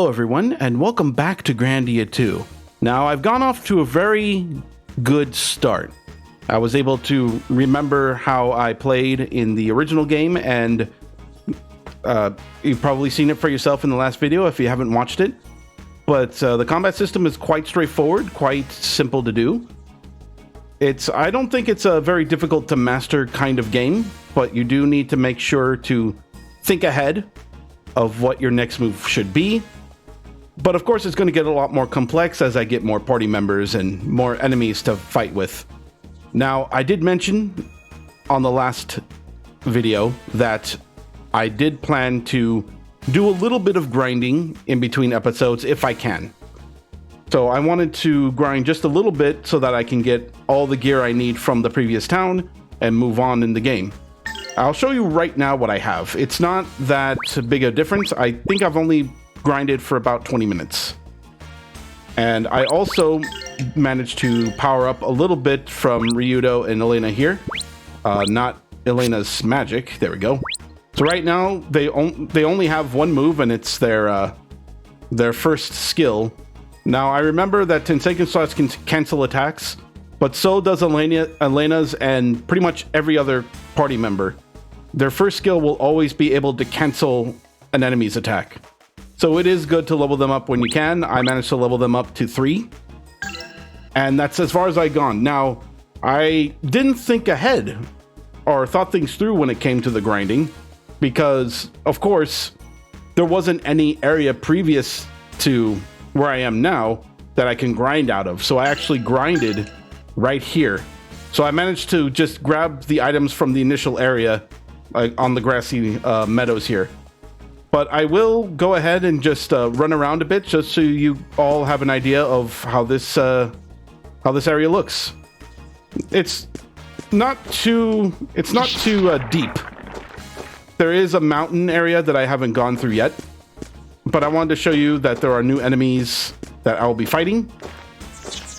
Hello everyone, and welcome back to Grandia 2. Now, I've gone off to a very good start. I was able to remember how I played in the original game, and you've probably seen it for yourself in the last video if you haven't watched it. But the combat system is quite straightforward, quite simple to do. I don't think it's a very difficult to master kind of game, but you do need to make sure to think ahead of what your next move should be. But of course, it's going to get a lot more complex as I get more party members and more enemies to fight with. Now, I did mention on the last video that I did plan to do a little bit of grinding in between episodes if I can. So I wanted to grind just a little bit so that I can get all the gear I need from the previous town and move on in the game. I'll show you right now what I have. It's not that big a difference. I think I've only grinded for about 20 minutes. And I also managed to power up a little bit from Ryudo and Elena here. Not Elena's magic. There we go. So right now, they only have one move, and it's their first skill. Now, I remember that Tensekin slots can cancel attacks, but so does Elena's and pretty much every other party member. Their first skill will always be able to cancel an enemy's attack. So it is good to level them up when you can. I managed to level them up to 3. And that's as far as I've gone. Now, I didn't think ahead or thought things through when it came to the grinding, because, of course, there wasn't any area previous to where I am now that I can grind out of. So I actually grinded right here. So I managed to just grab the items from the initial area on the grassy meadows here. But I will go ahead and just run around a bit just so you all have an idea of how this area looks. It's not too deep. There is a mountain area that I haven't gone through yet, but I wanted to show you that there are new enemies that I will be fighting.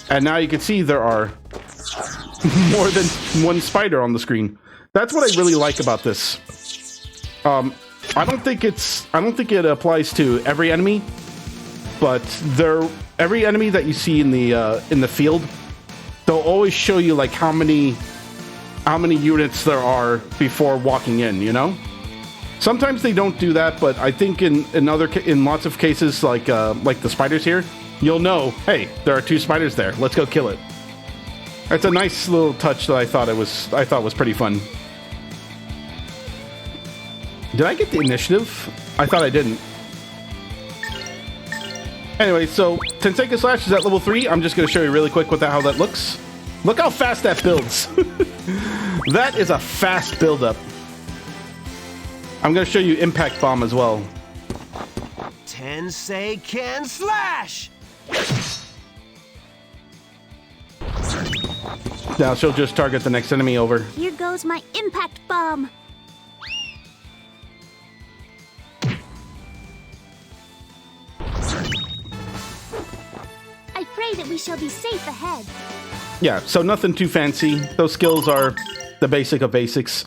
And now you can see there are more than one spider on the screen. That's what I really like about this. I don't think it applies to every enemy, but every enemy that you see in the field, they'll always show you like how many units there are before walking in, you know? Sometimes they don't do that, but I think in lots of cases, like the spiders here, you'll know, hey, there are 2 spiders there. Let's go kill it. It's a nice little touch that I thought was pretty fun. Did I get the initiative? I thought I didn't. Anyway, so Tensekin Slash is at level 3. I'm just going to show you really quick how that looks. Look how fast that builds. That is a fast build-up. I'm going to show you Impact Bomb as well. Tensekin Slash! Now she'll just target the next enemy over. Here goes my Impact Bomb. I pray that we shall be safe ahead. Yeah, so nothing too fancy. Those skills are the basic of basics.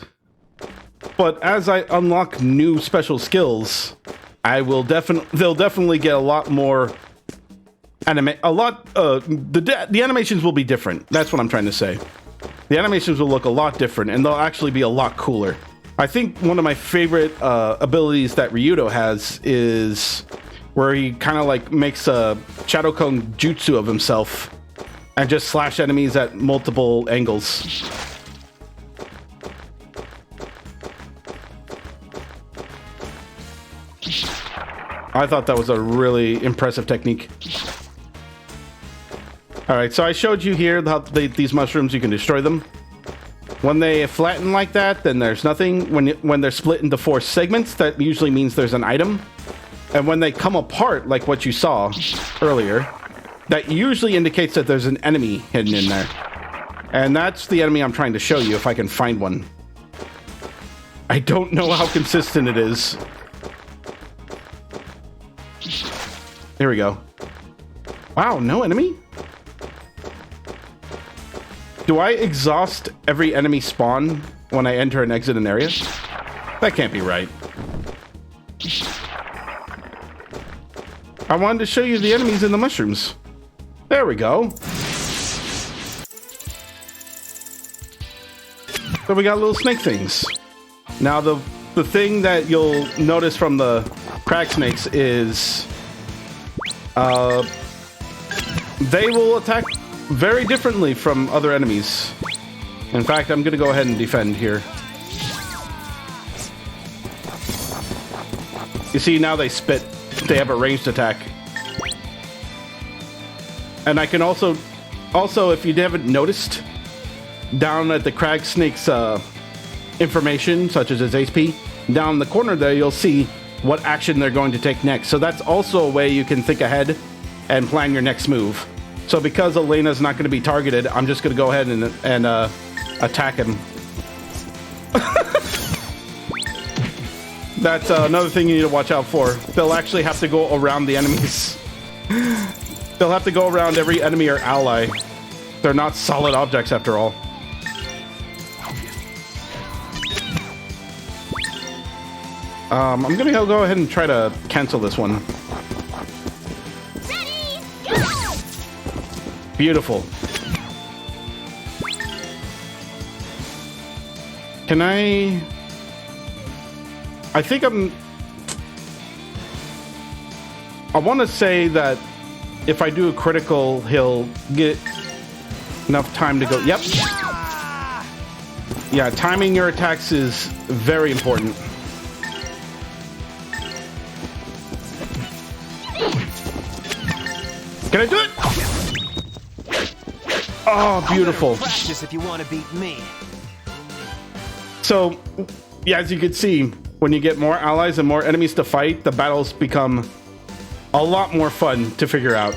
But as I unlock new special skills, they'll definitely get a lot more the animations will be different. That's what I'm trying to say. The animations will look a lot different, and they'll actually be a lot cooler. I think one of my favorite abilities that Ryudo has is where he kind of like makes a Shadow Cone jutsu of himself and just slash enemies at multiple angles. I thought that was a really impressive technique. Alright, so I showed you here how these mushrooms, you can destroy them. When they flatten like that, then there's nothing. When they're split into 4 segments, that usually means there's an item. And when they come apart, like what you saw earlier, that usually indicates that there's an enemy hidden in there. And that's the enemy I'm trying to show you, if I can find one. I don't know how consistent it is. Here we go. Wow, no enemy? Do I exhaust every enemy spawn when I enter and exit an area? That can't be right. I wanted to show you the enemies in the mushrooms. There we go. So we got little snake things. Now the thing that you'll notice from the crag snakes is they will attack very differently from other enemies. In fact, I'm gonna go ahead and defend here. You see, now they spit. They have a ranged attack. And I can also, if you haven't noticed, down at the crag snake's information, such as his HP, down in the corner there, you'll see what action they're going to take next. So that's also a way you can think ahead and plan your next move. So because Elena's not going to be targeted, I'm just going to go ahead and attack him. That's another thing you need to watch out for. They'll actually have to go around the enemies. They'll have to go around every enemy or ally. They're not solid objects after all. I'm gonna go ahead and try to cancel this one. Ready, go! Beautiful. Can I think I want to say that if I do a critical, he'll get enough time to go. Yep. Yeah, timing your attacks is very important. Can I do it? Oh, beautiful. Practice if you want to beat me. So, yeah, as you can see, when you get more allies and more enemies to fight, the battles become a lot more fun to figure out.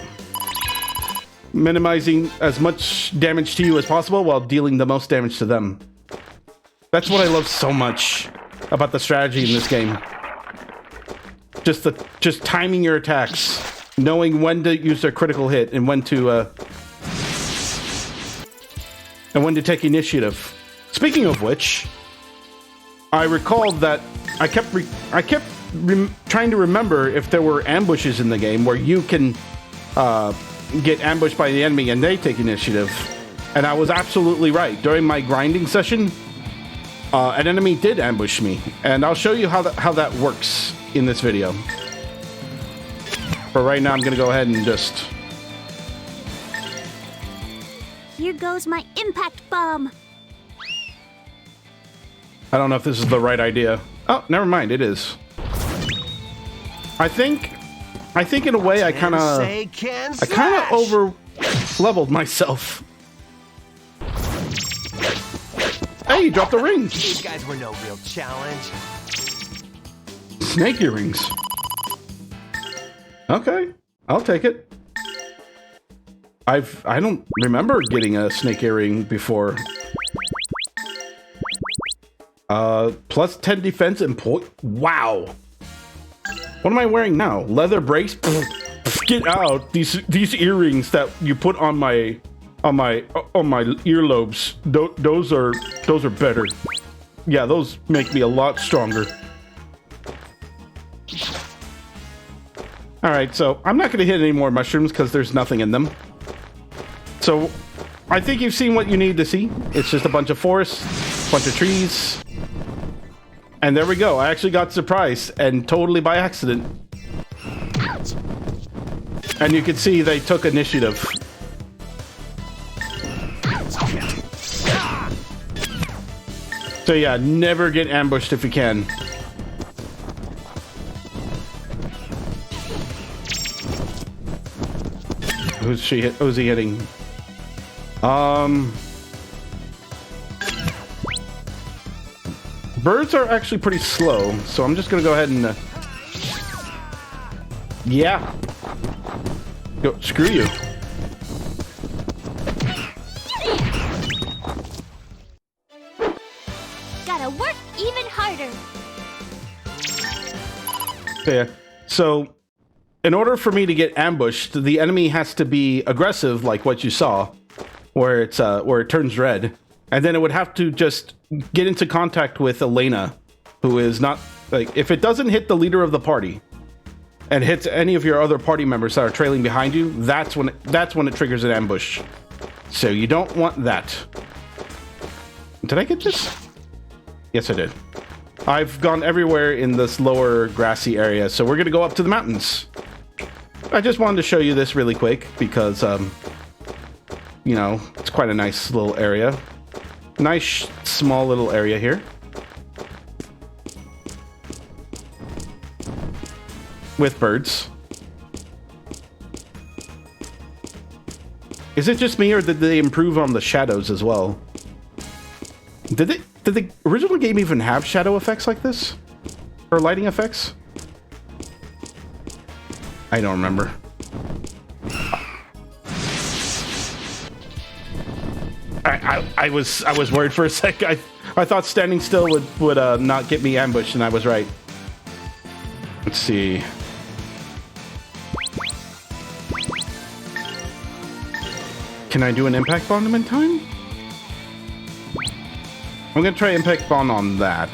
Minimizing as much damage to you as possible while dealing the most damage to them. That's what I love so much about the strategy in this game. Just timing your attacks, knowing when to use their critical hit and when to take initiative. Speaking of which, I recalled that I kept trying to remember if there were ambushes in the game where you can get ambushed by the enemy and they take initiative. And I was absolutely right. During my grinding session, an enemy did ambush me, and I'll show you how that works in this video. But right now, I'm gonna go ahead and just. Here goes my impact bomb. I don't know if this is the right idea. Oh, never mind. It is. I think in a way I kind of over leveled myself. Hey, you dropped a ring. These guys were no real challenge. Snake earrings. Okay, I'll take it. I don't remember getting a snake earring before. Plus 10 defense and point. Wow. What am I wearing now? Leather brace? Get out. These earrings that you put on my earlobes. Those are better. Yeah, those make me a lot stronger. All right, so I'm not going to hit any more mushrooms because there's nothing in them. So I think you've seen what you need to see. It's just a bunch of forests, a bunch of trees. And there we go. I actually got surprised and totally by accident. And you can see they took initiative. So yeah, never get ambushed if you can. Who's he hitting? Birds are actually pretty slow, so I'm just gonna go ahead and yeah. Go, screw you. Gotta work even harder. Yeah. So in order for me to get ambushed, the enemy has to be aggressive, like what you saw, where it turns red, and then it would have to just get into contact with Elena, who is not like, if it doesn't hit the leader of the party, and hits any of your other party members that are trailing behind you, that's when it triggers an ambush. So you don't want that. Did I get this? Yes, I did. I've gone everywhere in this lower grassy area, so we're gonna go up to the mountains. I just wanted to show you this really quick because, you know, it's quite a nice little area. Nice, small little area here. With birds. Is it just me, or did they improve on the shadows as well? Did the original game even have shadow effects like this? Or lighting effects? I don't remember. I was worried for a sec. I thought standing still would not get me ambushed, and I was right. Let's see. Can I do an impact bomb in time? I'm gonna try impact bomb on that.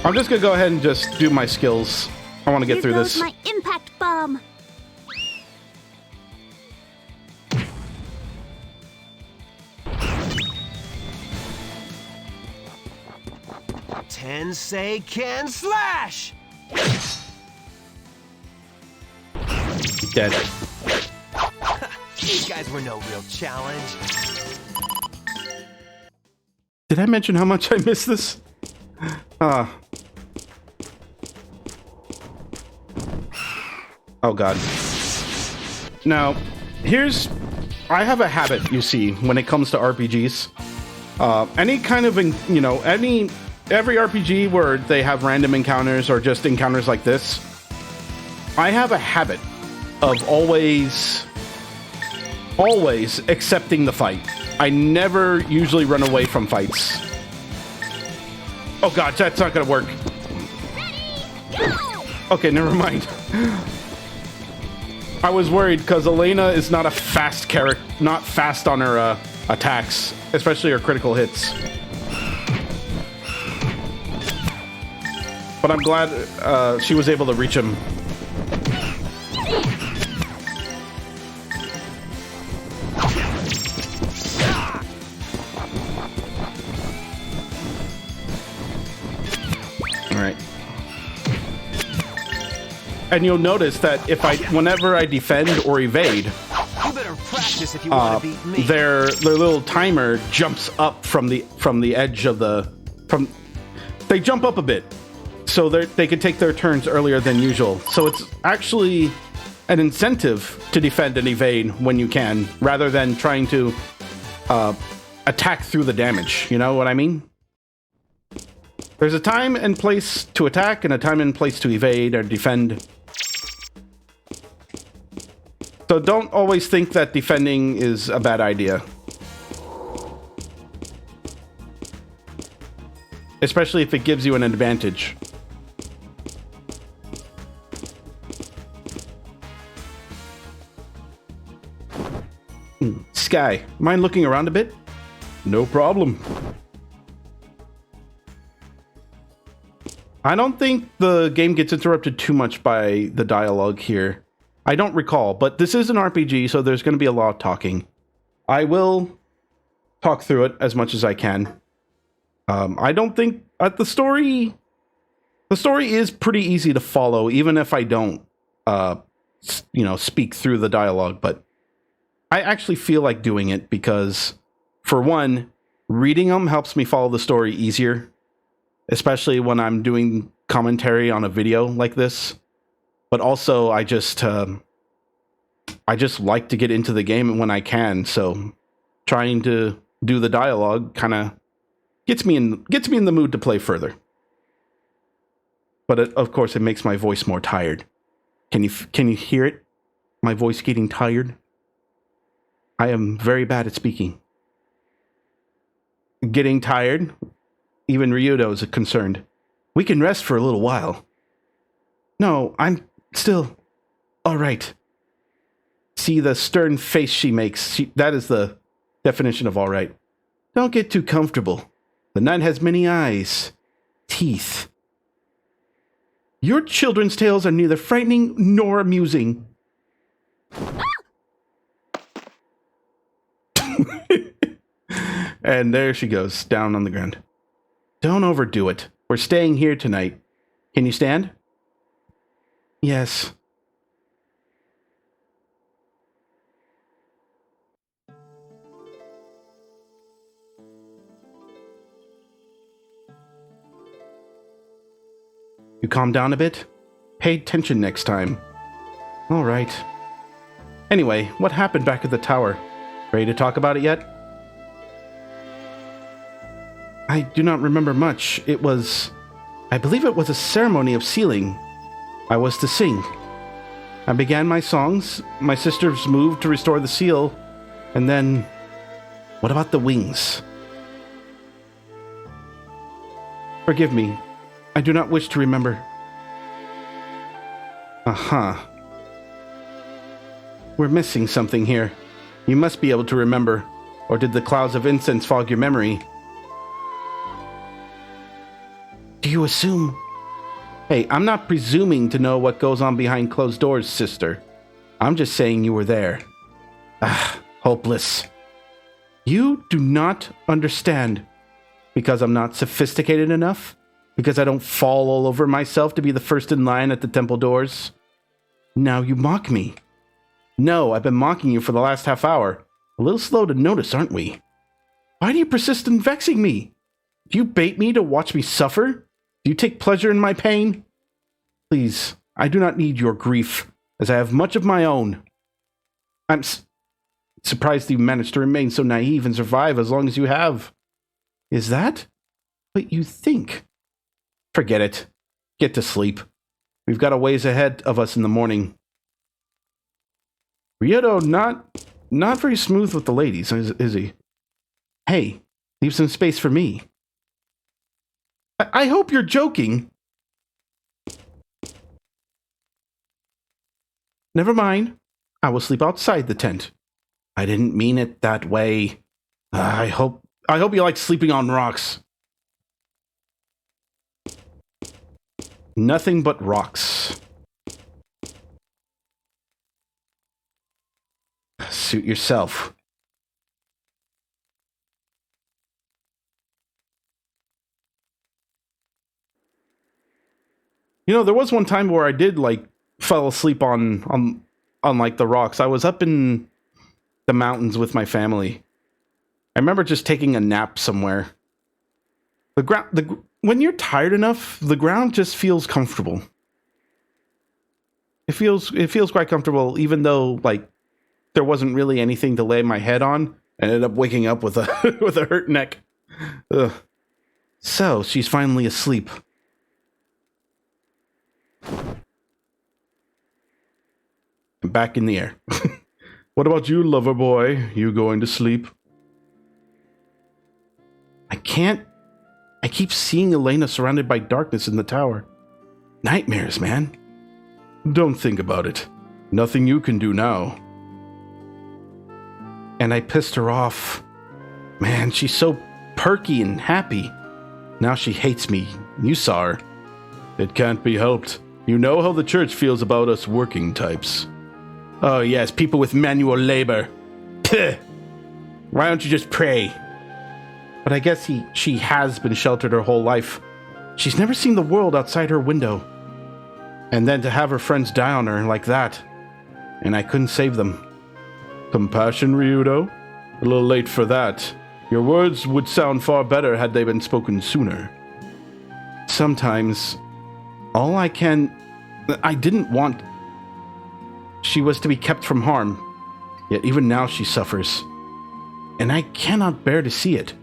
I'm just gonna go ahead and just do my skills. I want to get through this. Here goes my impact bomb. Tensei can slash! Dead. These guys were no real challenge. Did I mention how much I missed this? Oh god. Now, I have a habit, you see, when it comes to RPGs. Any kind of, you know, every RPG where they have random encounters or just encounters like this, I have a habit of always accepting the fight. I never usually run away from fights. Oh god, that's not gonna work. Okay, never mind. I was worried because Elena is not a fast character, not fast on her attacks, especially her critical hits. But I'm glad she was able to reach him. And you'll notice that whenever I defend or evade, You better practice if you want to beat me. their little timer jumps up from the edge of they jump up a bit, so they can take their turns earlier than usual. So it's actually an incentive to defend and evade when you can, rather than trying to attack through the damage. You know what I mean? There's a time and place to attack, and a time and place to evade or defend. So don't always think that defending is a bad idea. Especially if it gives you an advantage. Sky, mind looking around a bit? No problem. I don't think the game gets interrupted too much by the dialogue here. I don't recall, but this is an RPG, so there's going to be a lot of talking. I will talk through it as much as I can. I don't think the story is pretty easy to follow, even if I don't, speak through the dialogue. But I actually feel like doing it because, for one, reading them helps me follow the story easier, especially when I'm doing commentary on a video like this. But also, I just like to get into the game when I can. So, trying to do the dialogue kind of gets me in the mood to play further. But of course, it makes my voice more tired. Can you hear it? My voice getting tired. I am very bad at speaking. Getting tired. Even Ryudo is concerned. We can rest for a little while. No, I'm still all right. See the stern face she makes. That is the definition of all right. Don't get too comfortable. The night has many eyes, teeth. Your children's tales are neither frightening nor amusing. And there she goes, down on the ground. Don't overdo it. We're staying here tonight. Can you stand? Yes. You calm down a bit? Pay attention next time. All right. Anyway, what happened back at the tower? Ready to talk about it yet? I do not remember much. I believe it was a ceremony of sealing. I was to sing. I began my songs, my sisters moved to restore the seal, and then... What about the wings? Forgive me. I do not wish to remember. Aha. We're missing something here. You must be able to remember. Or did the clouds of incense fog your memory? Do you assume? Hey, I'm not presuming to know what goes on behind closed doors, sister. I'm just saying you were there. Ah, hopeless. You do not understand. Because I'm not sophisticated enough? Because I don't fall all over myself to be the first in line at the temple doors? Now you mock me. No, I've been mocking you for the last half hour. A little slow to notice, aren't we? Why do you persist in vexing me? Do you bait me to watch me suffer? Do you take pleasure in my pain? Please, I do not need your grief, as I have much of my own. I'm surprised you managed to remain so naive and survive as long as you have. Is that what you think? Forget it. Get to sleep. We've got a ways ahead of us in the morning. Ryudo, not very smooth with the ladies, is he? Hey, leave some space for me. I hope you're joking. Never mind. I will sleep outside the tent. I didn't mean it that way. I hope you like sleeping on rocks. Nothing but rocks. Suit yourself. You know, there was one time where I did fell asleep on like the rocks. I was up in the mountains with my family. I remember just taking a nap somewhere. When you're tired enough, the ground just feels comfortable. It feels quite comfortable, even though there wasn't really anything to lay my head on. I ended up waking up with a with a hurt neck. Ugh. So she's finally asleep. I'm back in the air. What about you, lover boy? You going to sleep? I can't. I keep seeing Elena surrounded by darkness in the tower. Nightmares, man. Don't think about it. Nothing you can do now. And I pissed her off. Man, she's so perky and happy. Now she hates me. You saw her. It can't be helped. You know how the church feels about us working types. Oh yes, people with manual labor. Pugh. Why don't you just pray? But I guess she has been sheltered her whole life. She's never seen the world outside her window. And then to have her friends die on her like that. And I couldn't save them. Compassion, Ryudo? A little late for that. Your words would sound far better had they been spoken sooner. Sometimes, I didn't want... She was to be kept from harm. Yet even now she suffers. And I cannot bear to see it.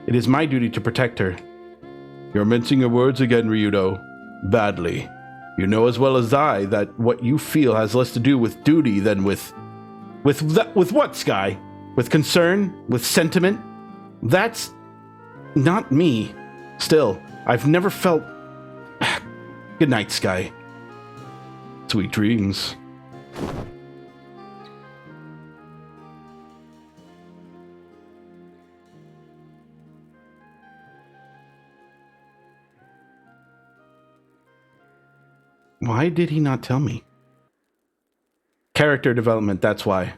It is my duty to protect her. You're mincing your words again, Ryudo. Badly. You know as well as I that what you feel has less to do with duty than with what, Sky? With concern? With sentiment? That's not me. Still, I've never felt... Good night, Sky. Sweet dreams. Why did he not tell me? Character development, that's why.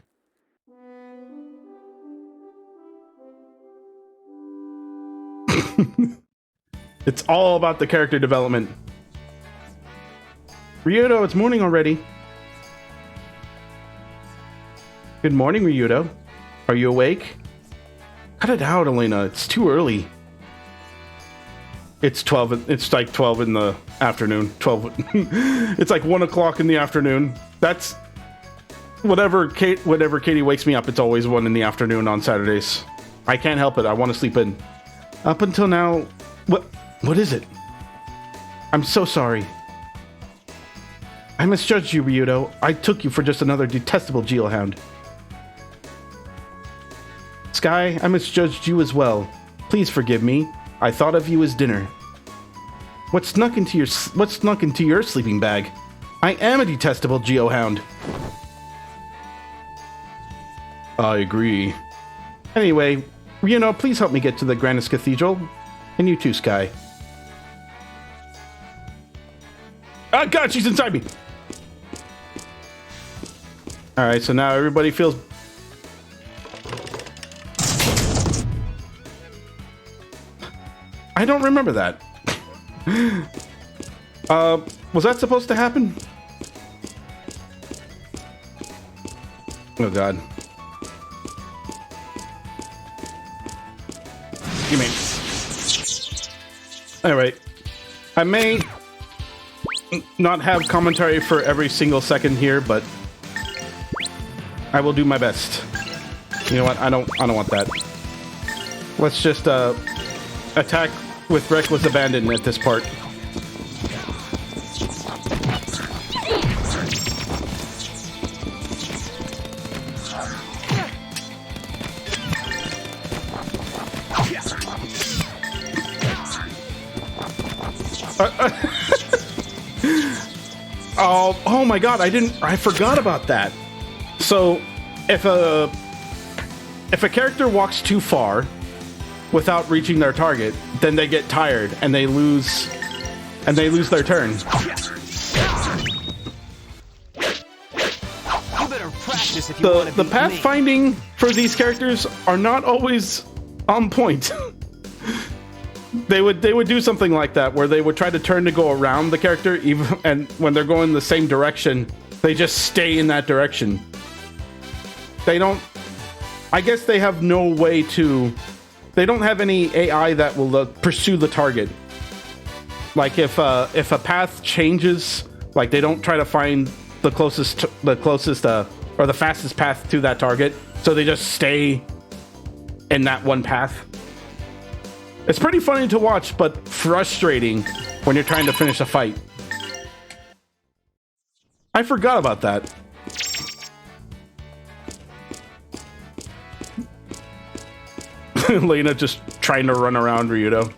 It's all about the character development. Ryudo, it's morning already. Good morning, Ryudo. Are you awake? Cut it out, Elena. It's too early. It's 12. It's like 12 in the afternoon. 12. It's like 1 o'clock in the afternoon. That's whenever Katie wakes me up. It's always 1 in the afternoon on Saturdays. I can't help it. I want to sleep in. Up until now, what is it? I'm so sorry. I misjudged you, Ryudo. I took you for just another detestable geohound. Sky, I misjudged you as well. Please forgive me. I thought of you as dinner. What snuck into your sleeping bag? I am a detestable geohound. I agree. Anyway, please help me get to the Grandia Cathedral. And you too, Sky. Oh god, she's inside me! Alright, so now everybody feels... I don't remember that. Was that supposed to happen? Oh god. You mean... Alright. I may not have commentary for every single second here, but I will do my best. You know what? I don't want that. Let's just attack with reckless abandon at this part. Oh my god, I forgot about that. So if a character walks too far without reaching their target, then they get tired and they lose their turn. You better practice if you want to The beat pathfinding for these characters are not always on point. They would do something like that where they would try to turn to go around the character, and when they're going the same direction, they just stay in that direction. They don't... I guess they have no way to... They don't have any AI that will pursue the target. Like if a path changes, like they don't try to find the closest or the fastest path to that target, so they just stay in that one path. It's pretty funny to watch, but frustrating when you're trying to finish a fight. I forgot about that. Lena just trying to run around Ryudo.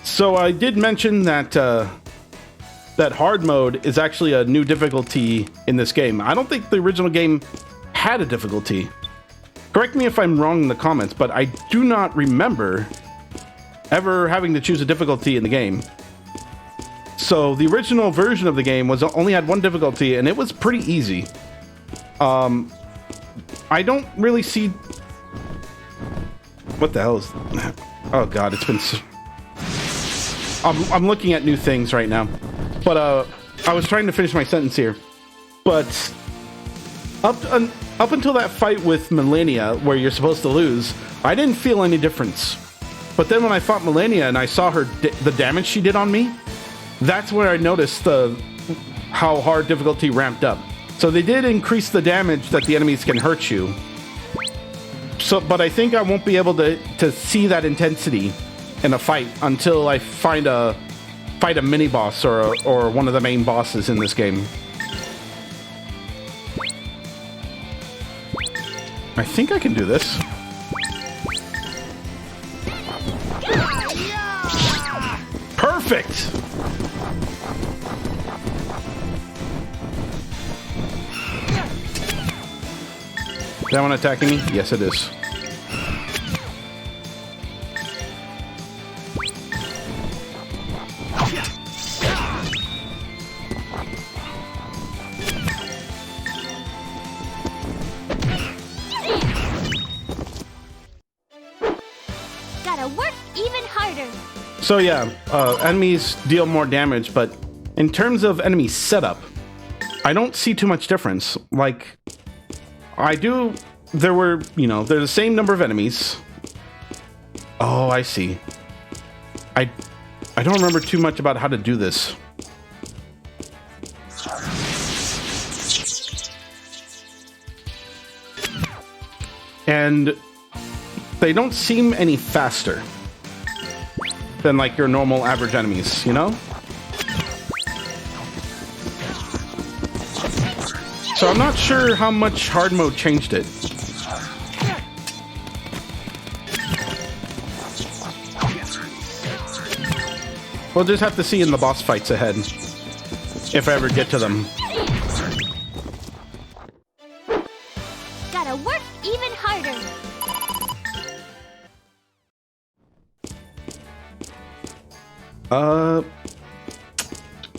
So I did mention that that hard mode is actually a new difficulty in this game. I don't think the original game had a difficulty. Correct me if I'm wrong in the comments, but I do not remember ever having to choose a difficulty in the game. So the original version of the game only had one difficulty, and it was pretty easy. I don't really see... What the hell is... Oh god, it's been... I'm looking at new things right now. But I was trying to finish my sentence here. But up until that fight with Millennia, where you're supposed to lose, I didn't feel any difference. But then when I fought Millennia and I saw the damage she did on me, that's where I noticed how hard difficulty ramped up. So they did increase the damage that the enemies can hurt you. But I think I won't be able to see that intensity in a fight until I fight a mini boss or one of the main bosses in this game. I think I can do this. Perfect! Is that one attacking me? Yes, it is. So yeah, enemies deal more damage, but in terms of enemy setup, I don't see too much difference. Like, they're the same number of enemies. Oh, I see. I don't remember too much about how to do this. And they don't seem any faster than like your normal average enemies, you know? So I'm not sure how much hard mode changed it. We'll just have to see in the boss fights ahead, if I ever get to them. Gotta work even harder.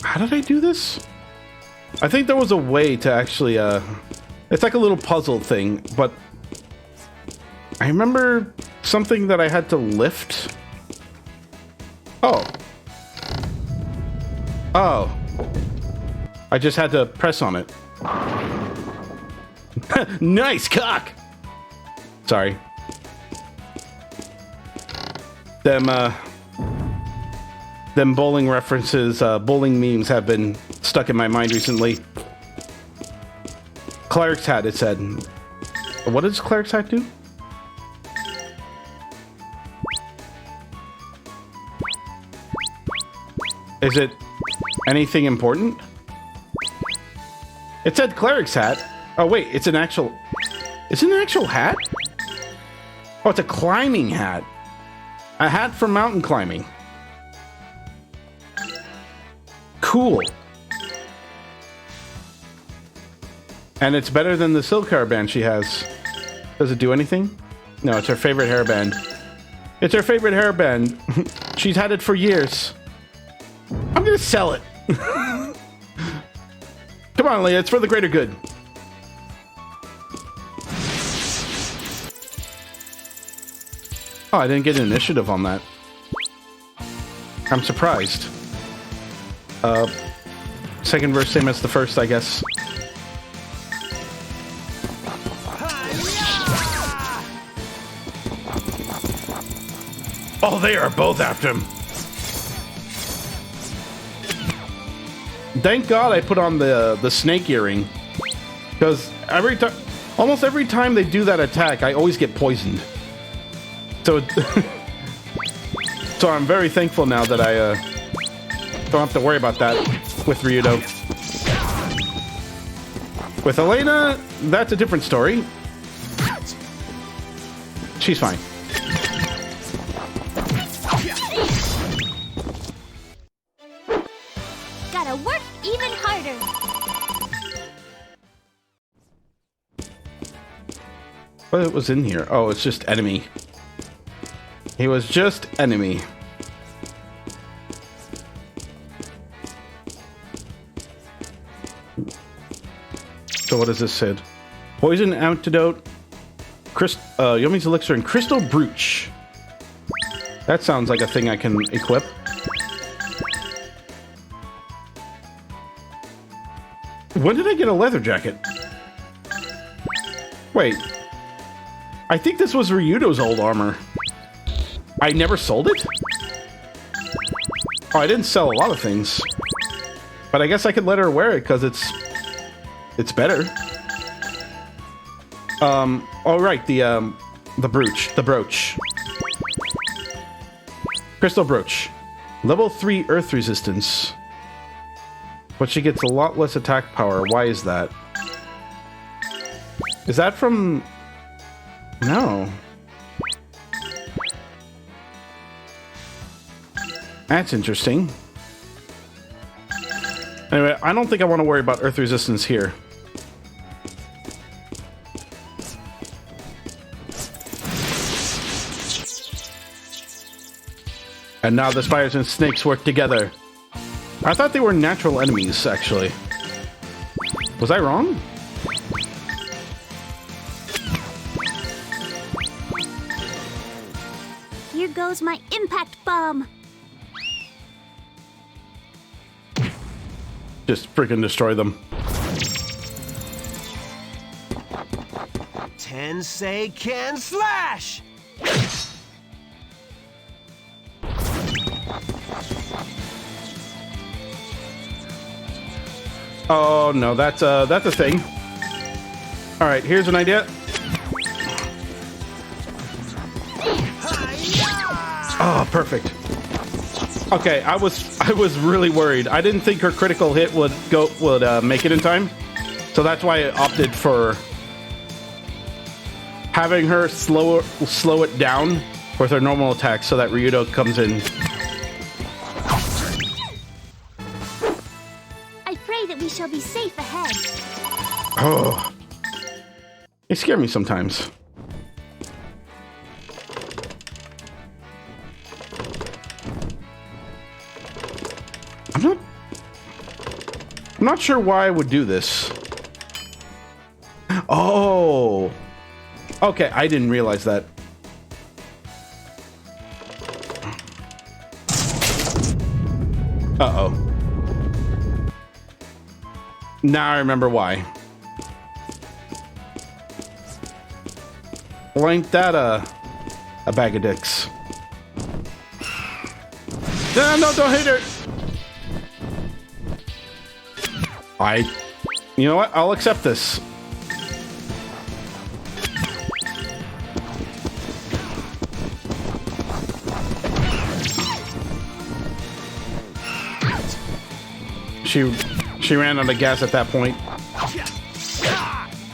How did I do this? I think there was a way to actually, it's like a little puzzle thing, but I remember something that I had to lift. Oh. Oh. I just had to press on it. Nice cock! Sorry. Them bowling references, bowling memes have been stuck in my mind recently. Cleric's hat, it said. What does Cleric's hat do? Is it anything important? It said Cleric's hat. Oh wait, it's an actual hat? Oh, it's a climbing hat. A hat for mountain climbing. Cool. And it's better than the silk hairband she has. Does it do anything? No, it's her favorite hairband. It's her favorite hairband. She's had it for years. I'm gonna sell it. Come on, Leah, it's for the greater good. Oh, I didn't get an initiative on that. I'm surprised. Second verse, same as the first, I guess. Oh, they are both after him. Thank God I put on the snake earring, because almost every time they do that attack, I always get poisoned. So, so I'm very thankful now that I don't have to worry about that with Ryudo. With Elena, that's a different story. She's fine. Gotta work even harder. What was in here? Oh, it's just enemy. He was just enemy. So what does this say? Poison antidote, Yomi's elixir, and crystal brooch. That sounds like a thing I can equip. When did I get a leather jacket? Wait. I think this was Ryudo's old armor. I never sold it? Oh, I didn't sell a lot of things. But I guess I could let her wear it because it's better. Oh right, the brooch. Crystal brooch. Level 3 earth resistance. But she gets a lot less attack power. Why is that? Is that from... No. That's interesting. Anyway, I don't think I want to worry about earth resistance here. And now the spiders and snakes work together. I thought they were natural enemies, actually. Was I wrong? Here goes my impact bomb. just freaking destroy them. Tensei can slash! Oh no, that's a thing. All right, here's an idea. Oh, perfect. Okay, I was really worried. I didn't think her critical hit would make it in time, so that's why I opted for having her slow it down with her normal attack, so that Ryudo comes in. I pray that we shall be safe ahead. Oh, they scare me sometimes. I'm not sure why I would do this. Oh, okay, I didn't realize that. Uh-oh. Now I remember why. Well, ain't that a bag of dicks? No, don't hit her. You know what? I'll accept this. She ran out of gas at that point.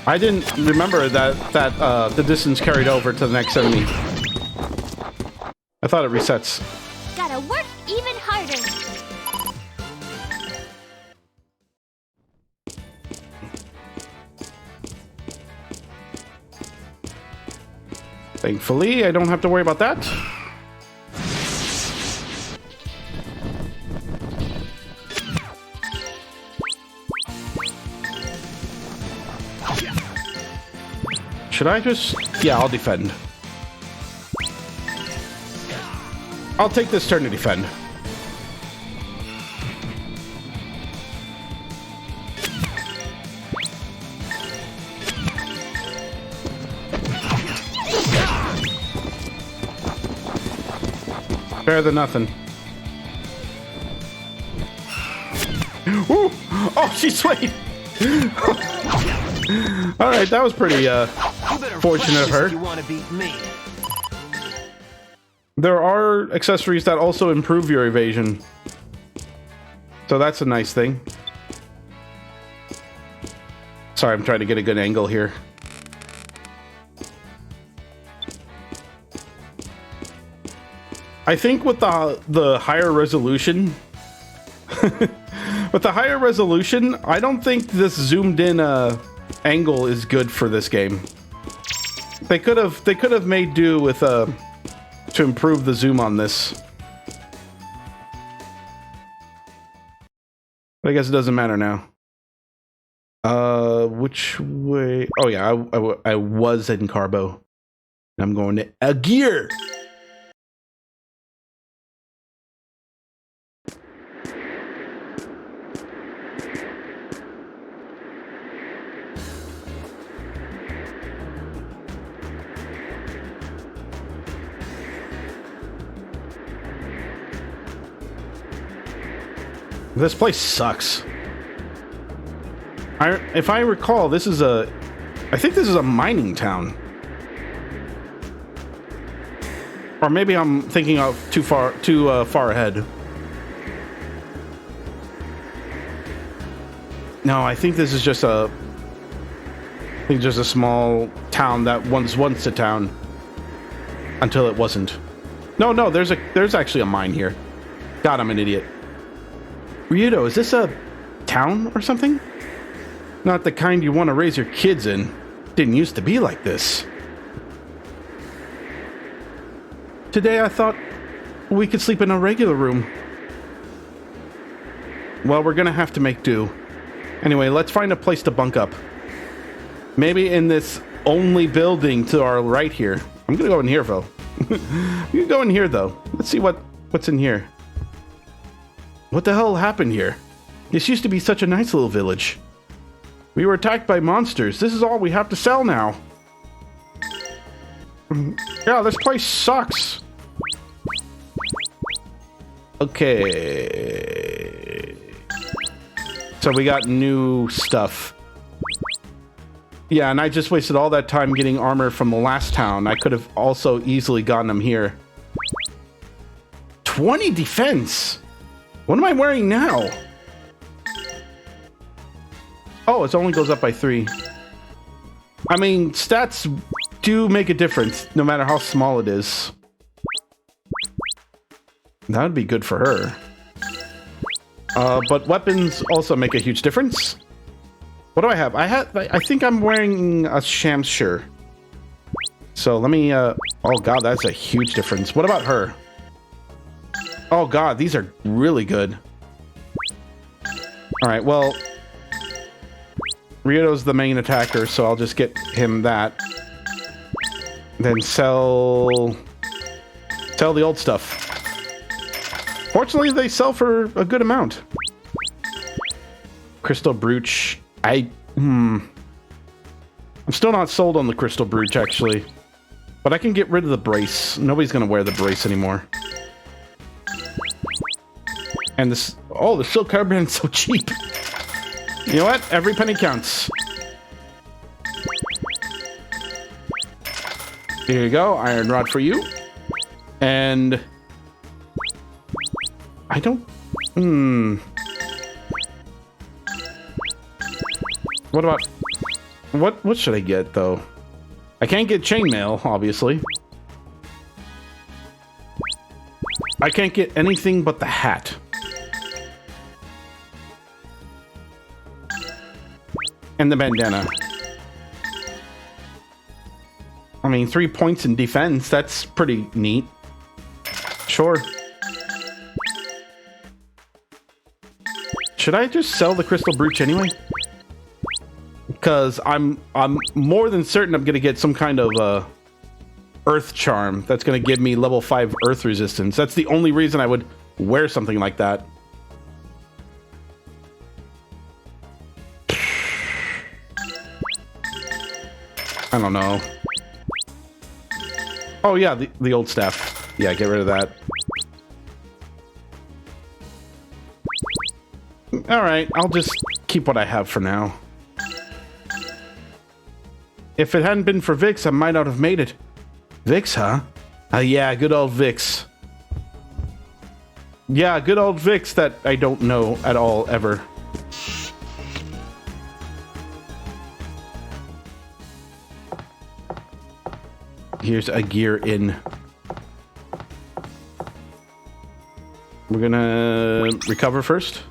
I didn't remember that the distance carried over to the next enemy. I thought it resets. Gotta work even harder. Thankfully, I don't have to worry about that. Should I just... Yeah, I'll defend. I'll take this turn to defend. Better than nothing. Ooh! Oh, she swayed! Alright, that was pretty fortunate of her. You want to beat me. There are accessories that also improve your evasion. So that's a nice thing. Sorry, I'm trying to get a good angle here. I think with the higher resolution, with the higher resolution, I don't think this zoomed in angle is good for this game. They could have made do with to improve the zoom on this. But I guess it doesn't matter now. Which way? Oh yeah, I was in Carbo. I'm going to a gear. This place sucks. If I recall, this is I think this is a mining town. Or maybe I'm thinking of too far ahead. No, I think this is just a small town that once a town until it wasn't. No, there's actually a mine here. God, I'm an idiot. Ryudo, is this a town or something? Not the kind you want to raise your kids in. Didn't used to be like this. Today I thought we could sleep in a regular room. Well, we're gonna have to make do. Anyway, let's find a place to bunk up. Maybe in this only building to our right here. I'm gonna go in here, though. You can go in here, though. Let's see what's in here. What the hell happened here? This used to be such a nice little village. We were attacked by monsters. This is all we have to sell now. Yeah, this place sucks. Okay. So we got new stuff. Yeah, and I just wasted all that time getting armor from the last town. I could have also easily gotten them here. 20 defense! What am I wearing now? Oh, it only goes up by 3. I mean, stats do make a difference, no matter how small it is. That would be good for her. But weapons also make a huge difference. What do I have? I think I'm wearing a Shamshire. So let me, oh god, that's a huge difference. What about her? Oh god, these are really good. Alright, well, Ryudo's the main attacker, so I'll just get him that. Then sell the old stuff. Fortunately, they sell for a good amount. Crystal brooch. I'm still not sold on the crystal brooch, actually. But I can get rid of the brace. Nobody's gonna wear the brace anymore. And this, oh, the silk hairband's so cheap. You know what? Every penny counts. Here you go, iron rod for you. And I don't... What about... What should I get, though? I can't get chainmail, obviously. I can't get anything but the hat. And the bandana. I mean, 3 points in defense, that's pretty neat. Sure. Should I just sell the crystal brooch anyway? Because I'm more than certain I'm gonna get some kind of earth charm that's gonna give me level 5 earth resistance. That's the only reason I would wear something like that. I don't know. Oh yeah, the old staff. Yeah, get rid of that. Alright, I'll just keep what I have for now. If it hadn't been for Vix, I might not have made it. Vix, huh? Yeah, good old Vix. Yeah, good old Vix that I don't know at all, ever. Here's a gear in. We're gonna recover first.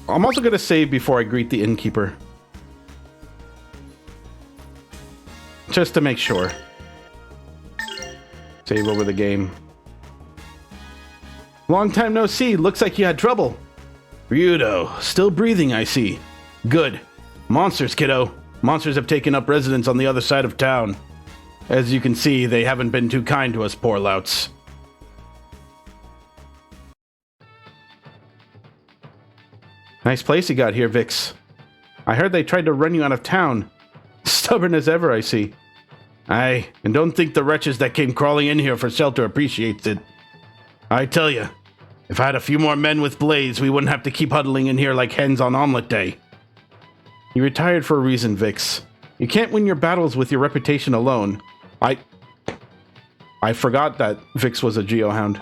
I'm also gonna save before I greet the innkeeper. Just to make sure. Save over the game. Long time no see. Looks like you had trouble. Ryudo, still breathing, I see. Good. Monsters, kiddo. Monsters have taken up residence on the other side of town. As you can see, they haven't been too kind to us poor louts. Nice place you got here, Vix. I heard they tried to run you out of town. Stubborn as ever, I see. Aye, and don't think the wretches that came crawling in here for shelter appreciates it. I tell you, if I had a few more men with blades, we wouldn't have to keep huddling in here like hens on omelet day. You retired for a reason, Vix. You can't win your battles with your reputation alone. I forgot that Vix was a geohound.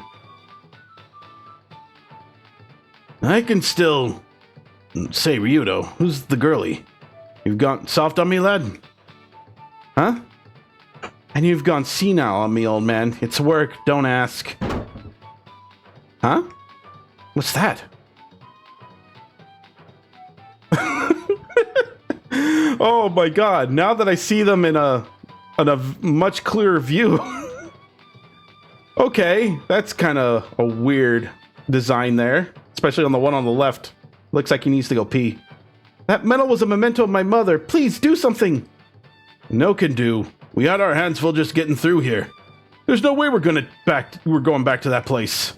I can still... Say, Ryudo, who's the girlie? You've gone soft on me, lad? Huh? And you've gone senile on me, old man. It's work, don't ask. Huh? What's that? Oh my god, now that I see them in a much clearer view. Okay, that's kind of a weird design there. Especially on the one on the left. Looks like he needs to go pee. That medal was a memento of my mother. Please do something. No can do. We had our hands full just getting through here. There's no way we're going back to that place.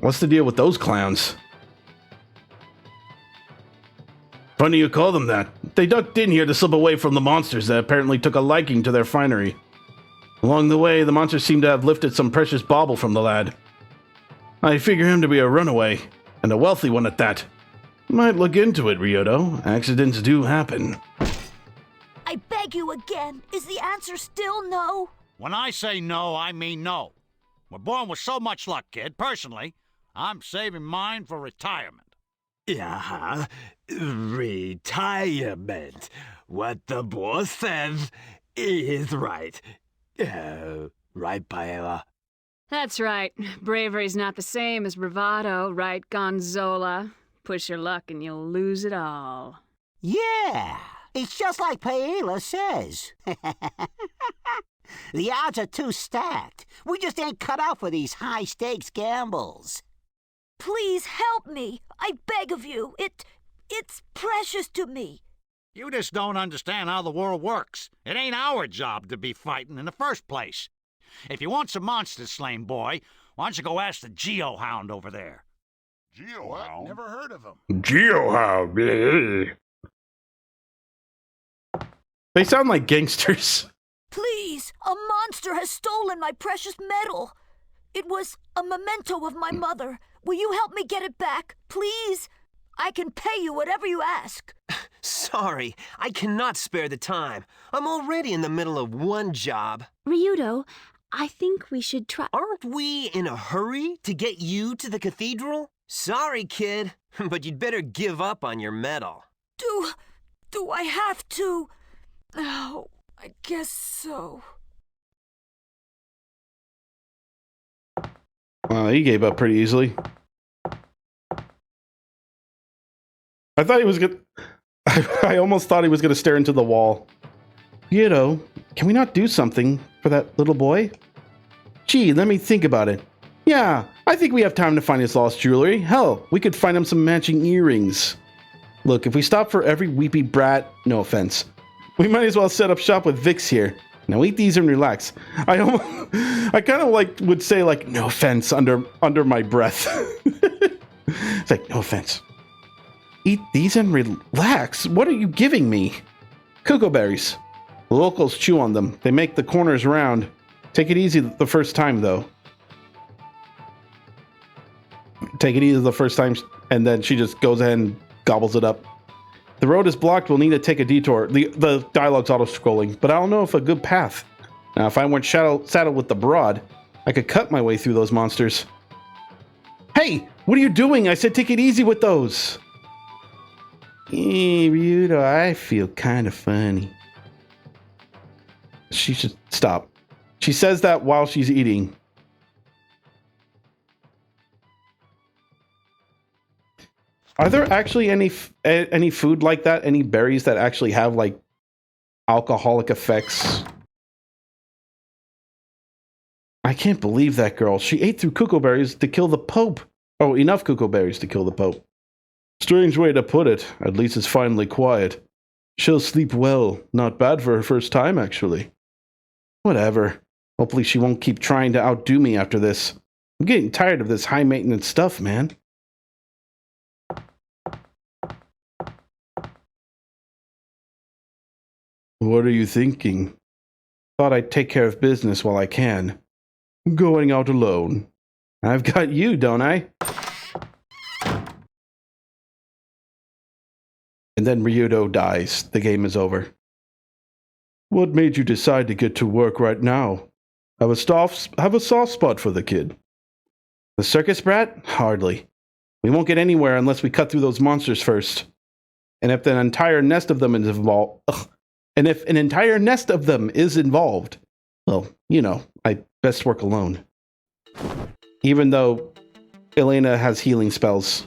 What's the deal with those clowns? Funny you call them that. They ducked in here to slip away from the monsters that apparently took a liking to their finery. Along the way, the monsters seem to have lifted some precious bauble from the lad. I figure him to be a runaway, and a wealthy one at that. Might look into it, Ryudo. Accidents do happen. I beg you again, is the answer still no? When I say no, I mean no. We're born with so much luck, kid. Personally, I'm saving mine for retirement. Yeah, retirement. What the boss says is right. Right, Paella? That's right. Bravery's not the same as bravado, right, Gonzola? Push your luck and you'll lose it all. Yeah, it's just like Paella says. The odds are too stacked. We just ain't cut out for these high-stakes gambles. Please help me. I beg of you. It's precious to me. You just don't understand how the world works. It ain't our job to be fighting in the first place. If you want some monsters slain, boy, why don't you go ask the Geohound over there? Geohound? Never heard of him. Geohound. They sound like gangsters. Please, a monster has stolen my precious medal. It was a memento of my mother. Will you help me get it back, please? I can pay you whatever you ask. Sorry, I cannot spare the time. I'm already in the middle of one job. Ryudo, I think we should try. Aren't we in a hurry to get you to the cathedral? Sorry, kid, but you'd better give up on your medal. Do I have to? Oh, I guess so. He gave up pretty easily. I thought he was gonna... I almost thought he was gonna stare into the wall. Ryudo, can we not do something for that little boy? Gee, let me think about it. Yeah, I think we have time to find his lost jewelry. Hell, we could find him some matching earrings. Look, if we stop for every weepy brat, no offense, we might as well set up shop with Vix here. Now eat these and relax. I kind of like would say like no offense under my breath. It's like no offense. Eat these and relax. What are you giving me? Cocoa berries. The locals chew on them. They make the corners round. Take it easy the first time though. Take it easy the first time, and then she just goes ahead and gobbles it up. The road is blocked. We'll need to take a detour. The dialogue's auto-scrolling, but I don't know if a good path. Now, if I weren't saddled with the broad, I could cut my way through those monsters. Hey, what are you doing? I said take it easy with those. Ryudo, I feel kind of funny. She should stop. She says that while she's eating. Are there actually any food like that? Any berries that actually have like alcoholic effects? I can't believe that girl. She ate through cocoa berries to kill the Pope. Oh, enough cocoa berries to kill the Pope. Strange way to put it. At least it's finally quiet. She'll sleep well. Not bad for her first time, actually. Whatever. Hopefully she won't keep trying to outdo me after this. I'm getting tired of this high-maintenance stuff, man. What are you thinking? Thought I'd take care of business while I can. I'm going out alone. I've got you, don't I? And then Ryudo dies. The game is over. What made you decide to get to work right now? Have a soft spot for the kid. The circus brat? Hardly. We won't get anywhere unless we cut through those monsters first. And if an entire nest of them is involved... And if an entire nest of them is involved, well, you know, I best work alone. Even though Elena has healing spells.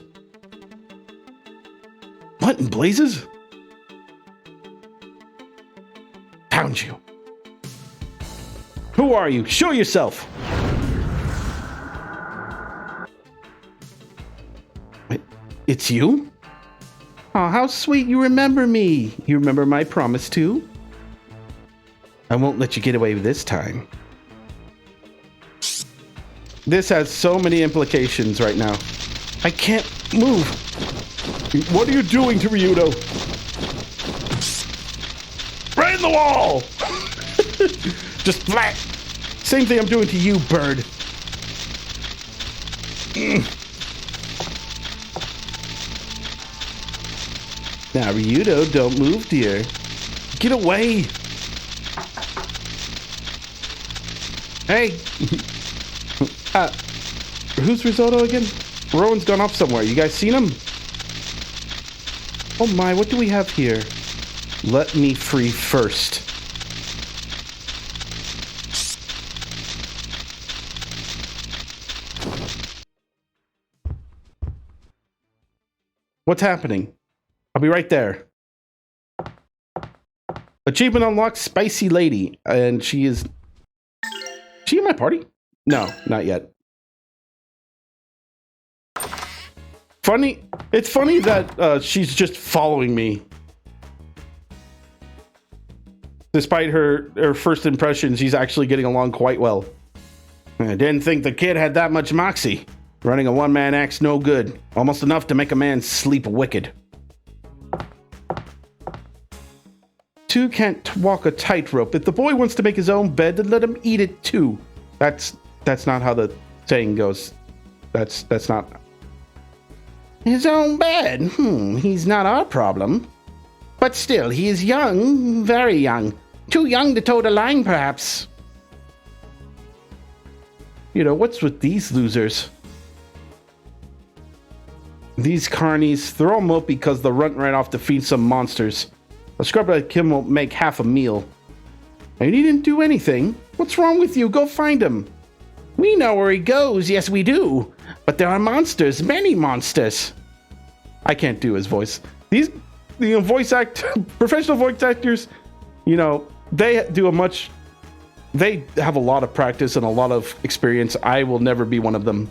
What in blazes? Found you. Who are you? Show yourself! Wait, it's you? Oh, how sweet you remember me. You remember my promise too? I won't let you get away with this time. This has so many implications right now. I can't move. What are you doing to Ryudo? Right in the wall! Just flat. Same thing I'm doing to you, bird. Now, Ryudo, don't move, dear. Get away. Hey. Who's Risotto again? Rowan's gone off somewhere. You guys seen him? Oh my, what do we have here? Let me free first. What's happening? I'll be right there. Achievement unlocked, Spicy Lady. And she is... she in my party? No, not yet. Funny. It's funny that she's just following me. Despite her first impression, she's actually getting along quite well. I didn't think the kid had that much moxie. Running a one-man act's no good. Almost enough to make a man sleep wicked. Two can't walk a tightrope. If the boy wants to make his own bed, then let him eat it too. That's not how the saying goes. That's not... His own bed? He's not our problem. But still, he is young, very young. Too young to toe the line, perhaps. You know, what's with these losers? These carnies, throw them up because they'll run right off to feed some monsters. A scrub like him won't make half a meal. And he didn't do anything. What's wrong with you? Go find him. We know where he goes, yes we do. But there are monsters, many monsters. I can't do his voice. These professional voice actors, you know, they have a lot of practice and a lot of experience. I will never be one of them.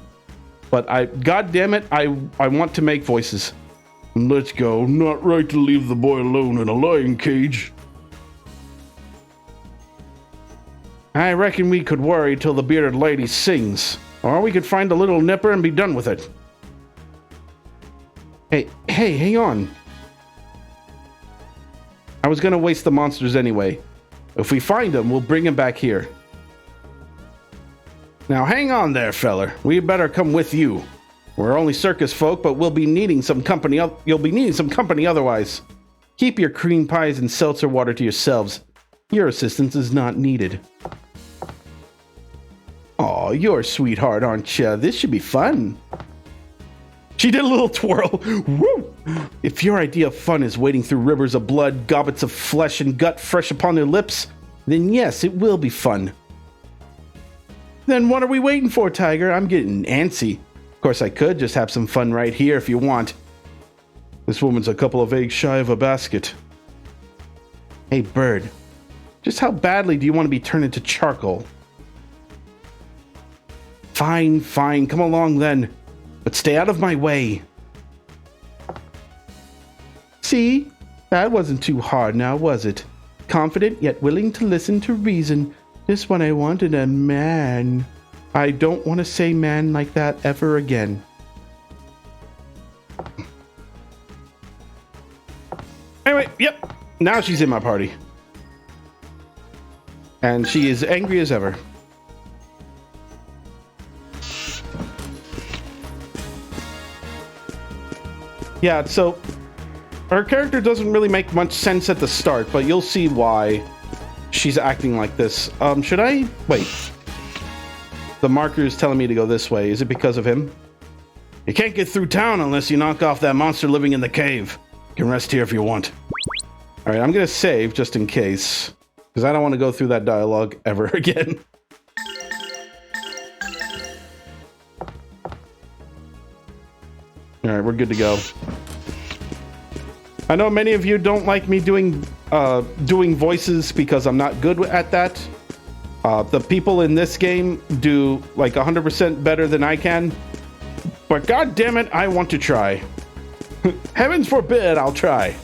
But God damn it, I want to make voices. Let's go. Not right to leave the boy alone in a lion cage. I reckon we could worry till the bearded lady sings. Or we could find a little nipper and be done with it. Hey, hang on. I was gonna waste the monsters anyway. If we find them, we'll bring them back here. Now hang on there, feller. We better come with you. We're only circus folk, but we'll be needing some company. You'll be needing some company otherwise. Keep your cream pies and seltzer water to yourselves. Your assistance is not needed. Aw, you're a sweetheart, aren't you? This should be fun. She did a little twirl. Woo! If your idea of fun is wading through rivers of blood, gobbets of flesh, and gut fresh upon their lips, then yes, it will be fun. Then what are we waiting for, Tiger? I'm getting antsy. Of course, I could just have some fun right here if you want. This woman's a couple of eggs shy of a basket. Hey, bird. Just how badly do you want to be turned into charcoal? Fine, come along then. But stay out of my way. See? That wasn't too hard now, was it? Confident yet willing to listen to reason. Just when I wanted a man. I don't want to say man like that ever again. Anyway, yep. Now she's in my party. And she is angry as ever. Yeah, so her character doesn't really make much sense at the start, but you'll see why she's acting like this. Should I... wait. The marker is telling me to go this way. Is it because of him? You can't get through town unless you knock off that monster living in the cave. You can rest here if you want. Alright, I'm gonna save just in case. Because I don't want to go through that dialogue ever again. Alright, we're good to go. I know many of you don't like me doing voices because I'm not good at that. The people in this game do like 100% better than I can. But god damn it, I want to try. Heavens forbid I'll try.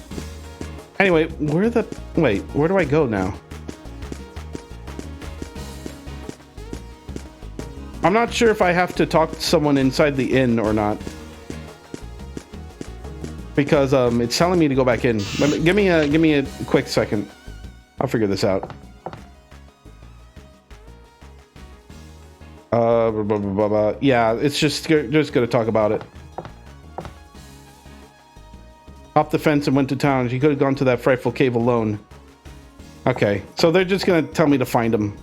Anyway, where do I go now? I'm not sure if I have to talk to someone inside the inn or not. Because it's telling me to go back in. Give me a quick second. I'll figure this out. Yeah, it's just gonna talk about it. Hopped the fence and went to town. She could have gone to that frightful cave alone. Okay, so they're just gonna tell me to find him.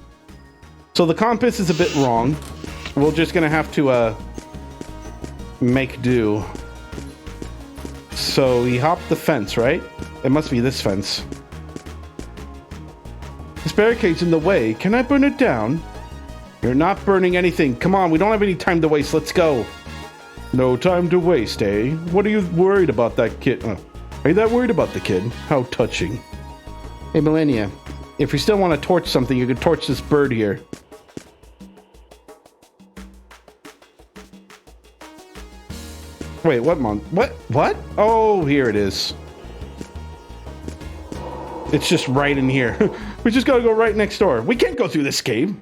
So the compass is a bit wrong. We're just gonna have to make do. So he hopped the fence, right? It must be this fence. This barricade's in the way. Can I burn it down? You're not burning anything. Come on, we don't have any time to waste. Let's go. No time to waste, eh? What are you worried about that kid? Are you that worried about the kid? How touching. Hey, Millennia, if you still want to torch something, you could torch this bird here. Wait, what month? What? Oh, here it is. It's just right in here. We just gotta go right next door. We can't go through this cave.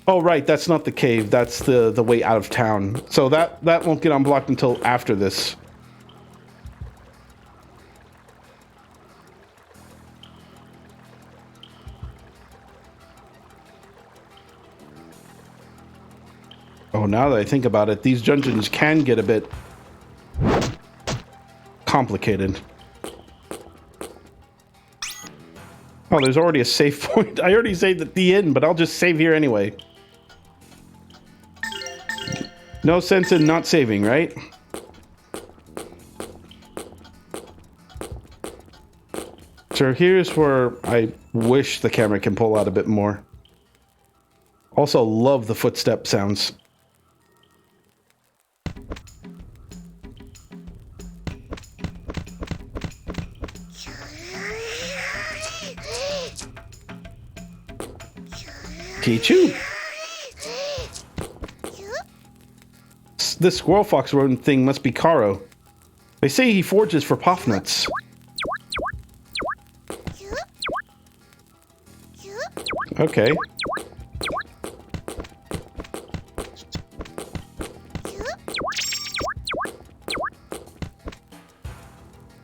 Oh, right, that's not the cave. That's the way out of town. So that won't get unblocked until after this. Oh, now that I think about it, these dungeons can get a bit complicated. Oh, there's already a save point. I already saved at the inn, but I'll just save here anyway. No sense in not saving, right? So here's where I wish the camera can pull out a bit more. Also love the footstep sounds. Kichu. This squirrel fox rodent thing must be Karo. They say he forges for puff nuts. Okay.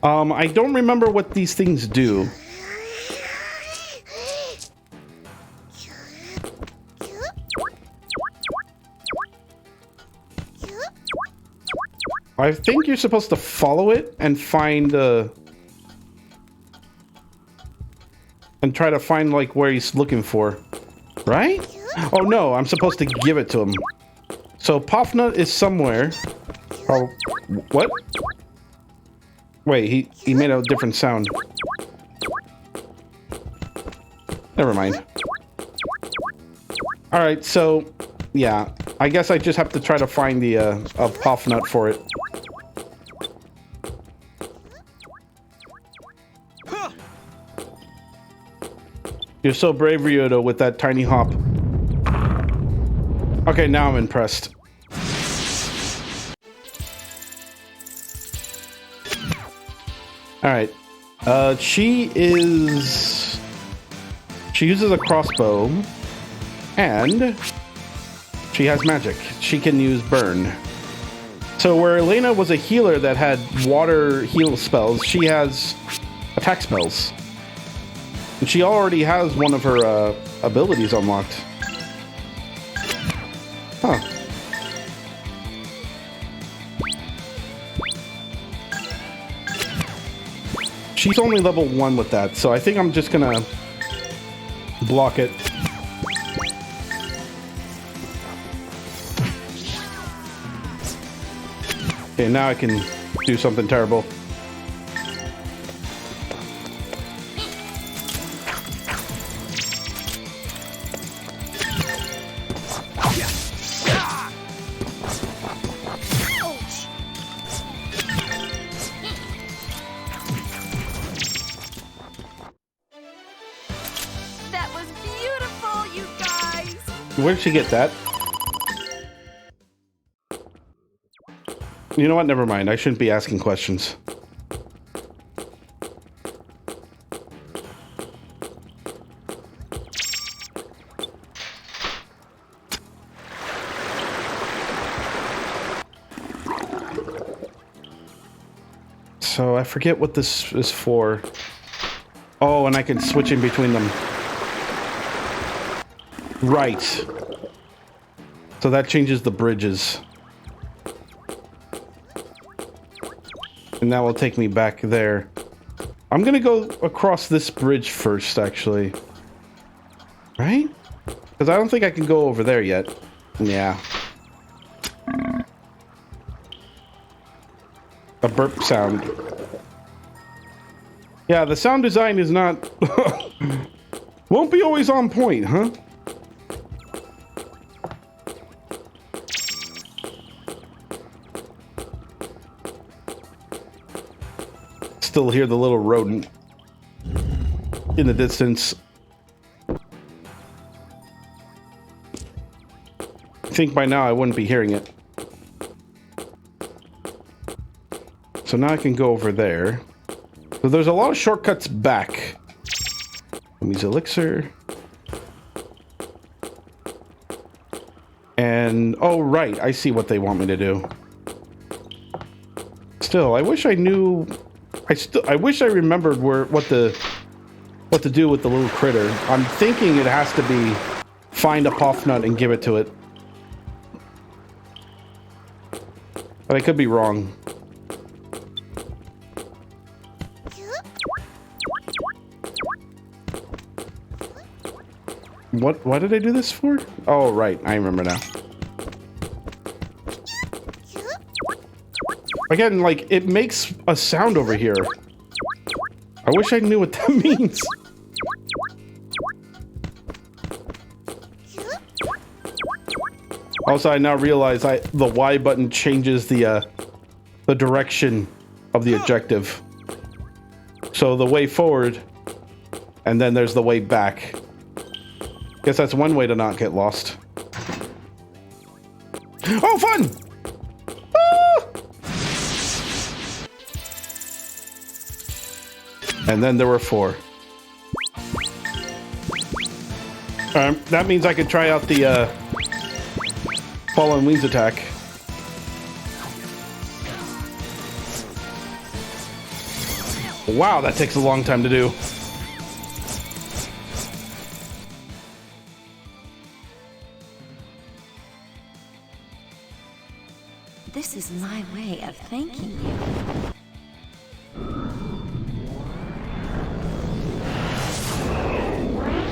I don't remember what these things do. I think you're supposed to follow it and find and try to find like where he's looking for, right? Oh no, I'm supposed to give it to him. So Puffnut is somewhere. Oh, what? Wait, he made a different sound. Never mind. All right, so yeah, I guess I just have to try to find the a Puffnut for it. You're so brave, Ryudo, with that tiny hop. Okay, now I'm impressed. Alright. She uses a crossbow, and she has magic. She can use burn. So where Elena was a healer that had water heal spells, she has attack spells. And she already has one of her abilities unlocked. Huh. She's only level 1 with that, so I think I'm just gonna block it. Okay, now I can do something terrible. Where did she get that? You know what? Never mind. I shouldn't be asking questions. So I forget what this is for. Oh, and I can switch in between them. Right. So that changes the bridges. And that will take me back there. I'm gonna go across this bridge first, actually. Right? Because I don't think I can go over there yet. Yeah. A burp sound. Yeah, the sound design is not... won't be always on point, huh? Still hear the little rodent in the distance. I think by now I wouldn't be hearing it. So now I can go over there. So there's a lot of shortcuts back. Let me use elixir. And oh right, I see what they want me to do. Still, I wish I knew. I wish I remembered what to do with the little critter. I'm thinking it has to be find a puff nut and give it to it. But I could be wrong. What did I do this for? Oh, right. I remember now. Again, like, it makes a sound over here. I wish I knew what that means. Also, I now realize the Y button changes the direction of the objective. So the way forward, and then there's the way back. Guess that's one way to not get lost. Oh, fun! Ah! And then there were 4. That means I could try out the Fallen Wings attack. Wow, that takes a long time to do. This is my way of thanking you.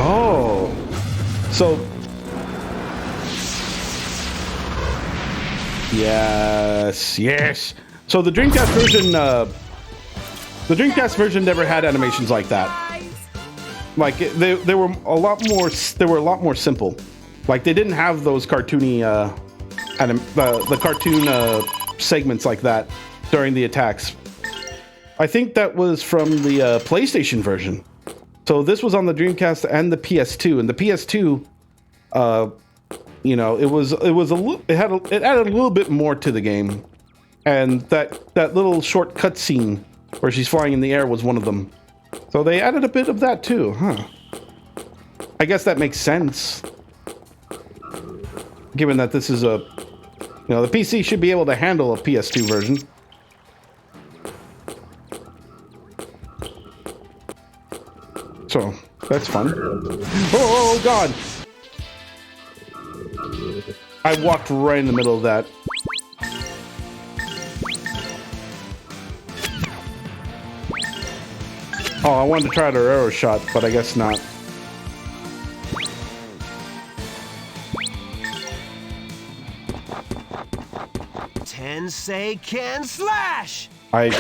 Oh, so yes. So the Dreamcast version never had animations like that. Like they were a lot more simple. Like they didn't have those cartoony the cartoon segments like that during the attacks. I think that was from the PlayStation version. So this was on the Dreamcast and the PS2, and the PS2, you know, it added a little bit more to the game, and that little short cutscene where she's flying in the air was one of them. So they added a bit of that too, huh? I guess that makes sense, given that this is the PC should be able to handle a PS2 version. So, that's fun. Oh, God! I walked right in the middle of that. Oh, I wanted to try her arrow shot, but I guess not. Tensei can slash! I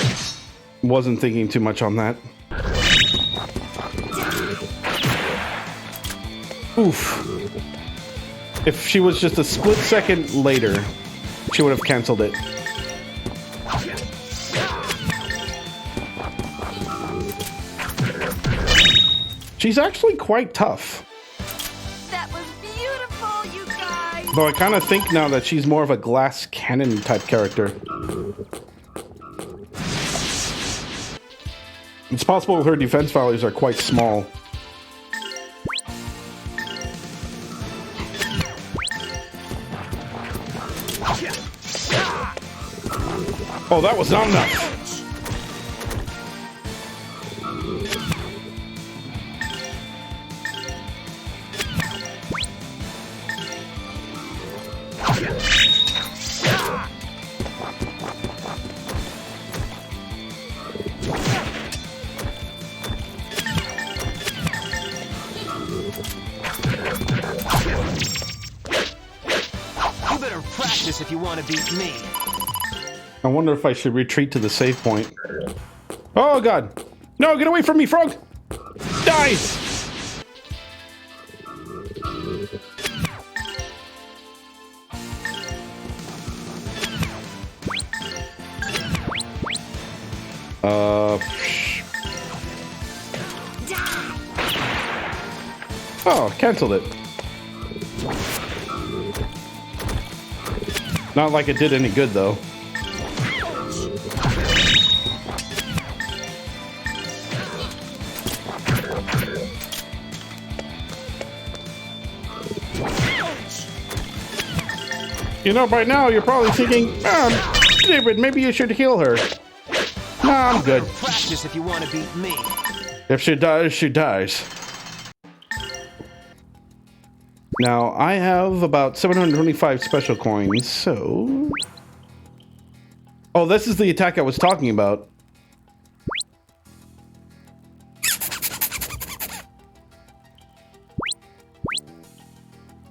wasn't thinking too much on that. Oof. If she was just a split second later, she would have canceled it. She's actually quite tough. That was beautiful, you guys! Though I kind of think now that she's more of a glass cannon type character. It's possible her defense values are quite small. Oh, that was not enough. want to beat me. I wonder if I should retreat to the save point. Oh god! No, get away from me, frog! Die! Oh, canceled it. Not like it did any good, though. You know, by now you're probably thinking, David, maybe you should heal her. Nah, I'm good. Practice if you want to beat me. If she dies, she dies. Now, I have about 725 special coins, so... Oh, this is the attack I was talking about.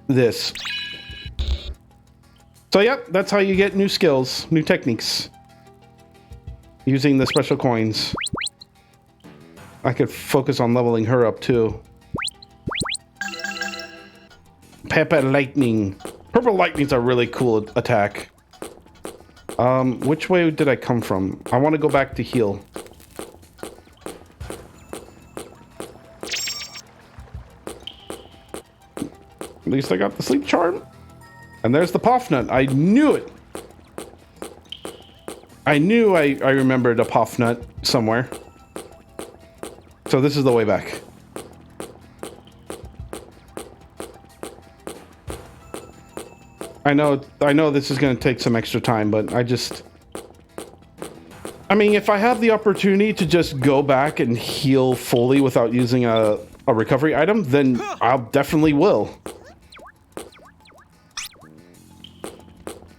This. So, yep, that's how you get new skills, new techniques. Using the special coins. I could focus on leveling her up, too. Pepper Lightning. Purple Lightning's a really cool attack. Which way did I come from? I want to go back to heal. At least I got the sleep charm. And there's the Poff Nut. I knew it. I knew I remembered a Poff Nut somewhere. So this is the way back. I know this is going to take some extra time, but I mean, if I have the opportunity to just go back and heal fully without using a recovery item, then I definitely will.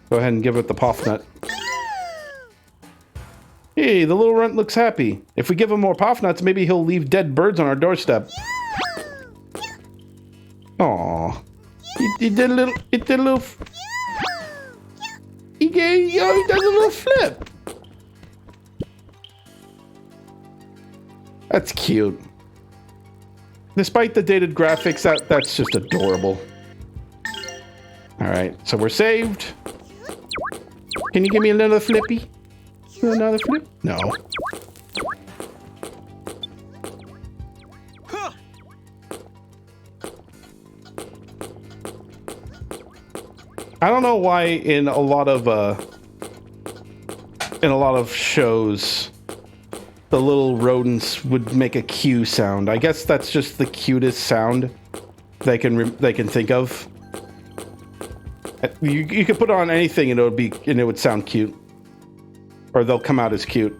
Go ahead and give it the Poff Nut. Hey, the little runt looks happy. If we give him more Poff Nuts, maybe he'll leave dead birds on our doorstep. Aww. He did a little... He does a little flip. That's cute. Despite the dated graphics, that's just adorable. Alright, so we're saved. Can you give me another flippy? Another flip? No. I don't know why in a lot of shows the little rodents would make a Q sound. I guess that's just the cutest sound they can think of. You could put it on anything and it would sound cute. Or they'll come out as cute.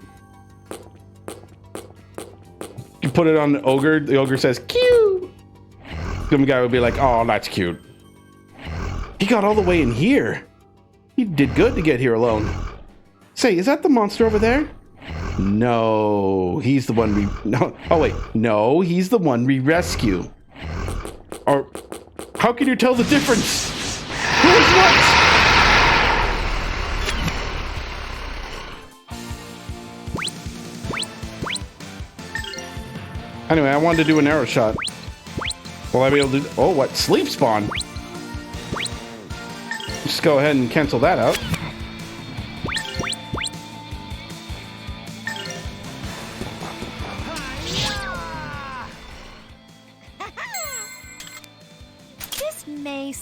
You put it on the ogre says Q. Some guy would be like, "Oh, that's cute." He got all the way in here. He did good to get here alone. Say, is that the monster over there? No, he's the one No, he's the one we rescue. Or, how can you tell the difference? Who's what? Anyway, I wanted to do an arrow shot. Will I be able to... Oh, what? Sleep spawn? Just go ahead and cancel that out. This may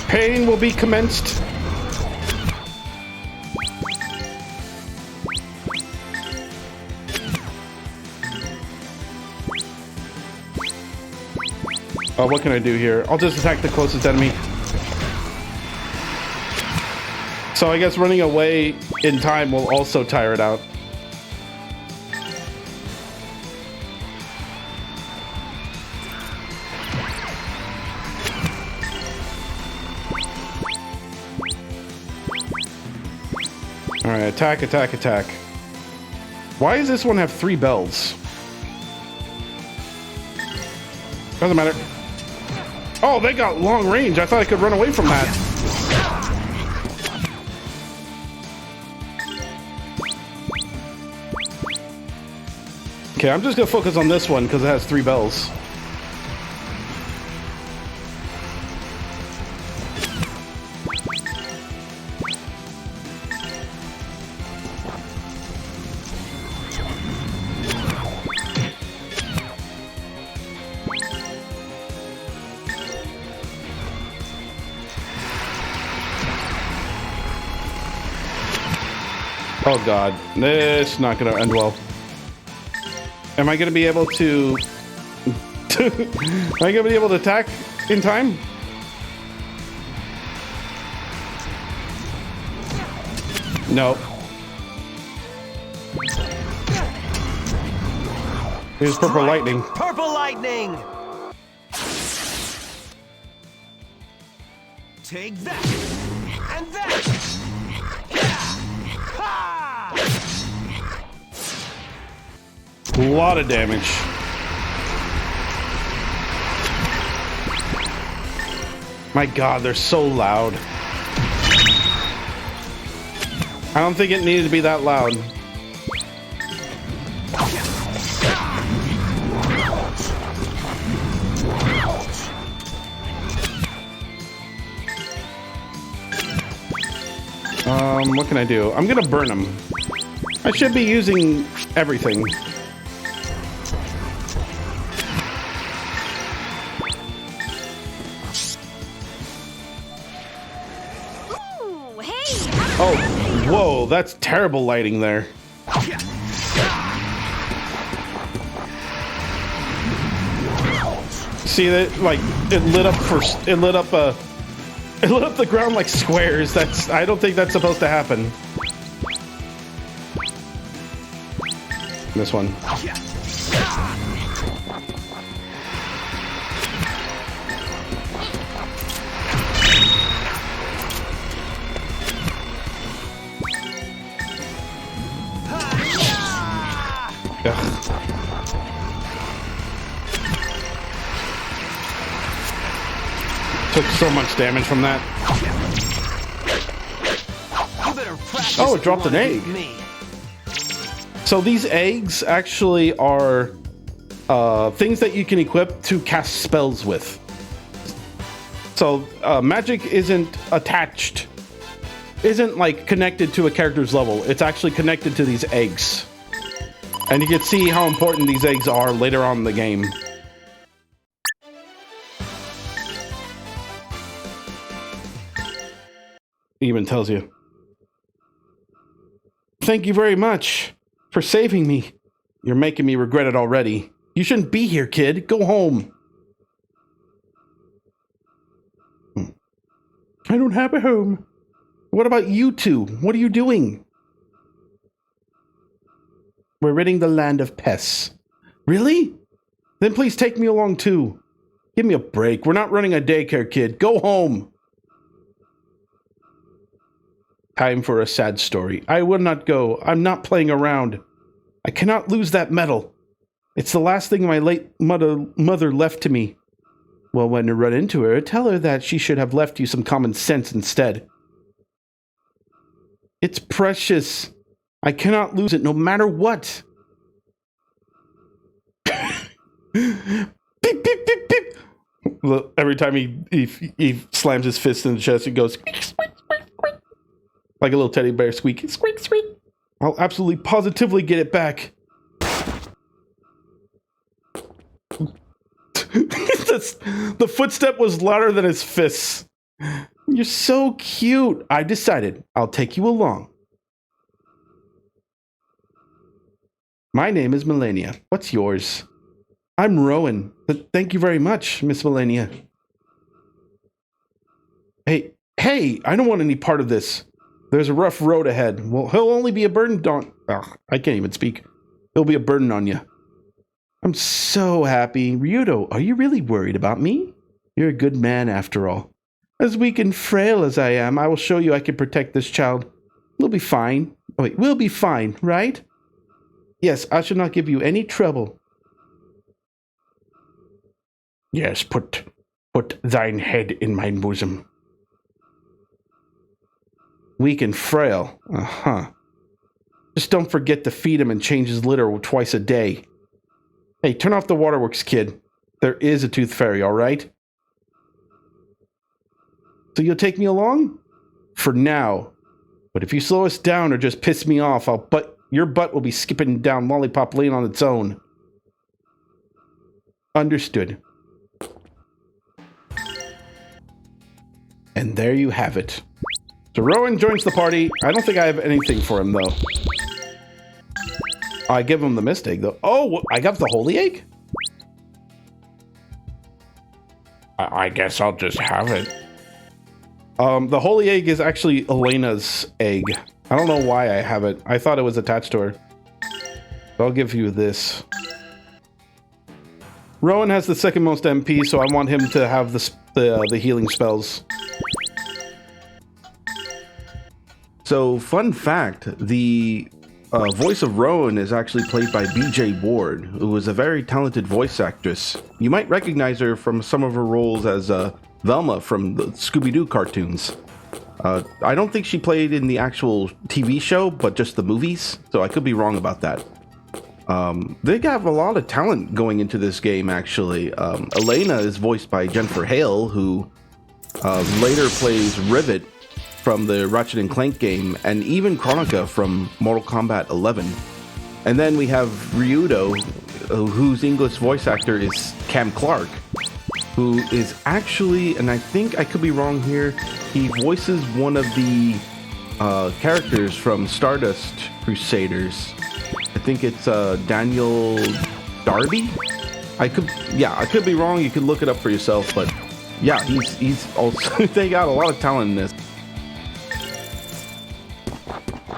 Pain will be commenced. What can I do here? I'll just attack the closest enemy. So I guess running away in time will also tire it out. Alright, attack, attack, attack. Why does this one have 3 bells? Doesn't matter. Oh, they got long range. I thought I could run away from that. Okay, I'm just gonna focus on this one because it has 3 bells. Oh god, this is not gonna end well. Am I gonna be able to... Am I gonna be able to attack in time? No. Here's purple lightning. Purple lightning! Take that! And that! Ha! A lot of damage. My god, they're so loud. I don't think it needed to be that loud. What can I do? I'm gonna burn them. I should be using everything. Ooh, hey! Oh, whoa, that's terrible lighting there. See that? Like, it lit up the ground like squares. I don't think that's supposed to happen. This one. Ugh. Took so much damage from that. Oh, it dropped an egg. So these eggs actually are things that you can equip to cast spells with. So magic isn't attached, isn't like connected to a character's level. It's actually connected to these eggs. And you can see how important these eggs are later on in the game. Even tells you. Thank you very much for saving me. You're making me regret it already. You shouldn't be here, kid. Go home. I don't have a home. What about you two? What are you doing? We're ridding the land of pests. Really? Then please take me along too. Give me a break. We're not running a daycare, kid. Go home. Time for a sad story. I will not go. I'm not playing around. I cannot lose that medal. It's the last thing my late mother left to me. Well, when you run into her, tell her that she should have left you some common sense instead. It's precious. I cannot lose it no matter what. Beep, beep, beep, beep. Look, every time he slams his fist in the chest, it goes squeak, squeak, squeak, squeak. Like a little teddy bear squeak. Squeak, squeak. I'll absolutely positively get it back. The footstep was louder than his fists. You're so cute. I decided I'll take you along. My name is Melania. What's yours? I'm Rowan. Thank you very much, Miss Melania. Hey, I don't want any part of this. There's a rough road ahead. Well, he'll only be a burden on... Ugh, I can't even speak. He'll be a burden on you. I'm so happy. Ryudo, are you really worried about me? You're a good man after all. As weak and frail as I am, I will show you I can protect this child. We'll be fine. Oh, wait, we'll be fine, right? Yes, I shall not give you any trouble. Yes, put thine head in my bosom. Weak and frail. Uh-huh. Just don't forget to feed him and change his litter twice a day. Hey, turn off the waterworks, kid. There is a tooth fairy, all right? So you'll take me along? For now. But if you slow us down or just piss me off, your butt will be skipping down Lollipop Lane on its own. Understood. And there you have it. So Rowan joins the party. I don't think I have anything for him, though. I give him the mist egg, though. Oh, I got the holy egg? I guess I'll just have it. The holy egg is actually Elena's egg. I don't know why I have it. I thought it was attached to her. So I'll give you this. Rowan has the second most MP, so I want him to have the healing spells. So, fun fact, the voice of Rowan is actually played by BJ Ward, who is a very talented voice actress. You might recognize her from some of her roles as Velma from the Scooby-Doo cartoons. I don't think she played in the actual TV show, but just the movies, so I could be wrong about that. They have a lot of talent going into this game, actually. Elena is voiced by Jennifer Hale, who later plays Rivet from the Ratchet & Clank game, and even Chronica from Mortal Kombat 11. And then we have Ryudo, whose English voice actor is Cam Clark, who is actually, and I think I could be wrong here, he voices one of the characters from Stardust Crusaders. I think it's Daniel Darby? I could be wrong. You can look it up for yourself, but yeah, he's also they got a lot of talent in this.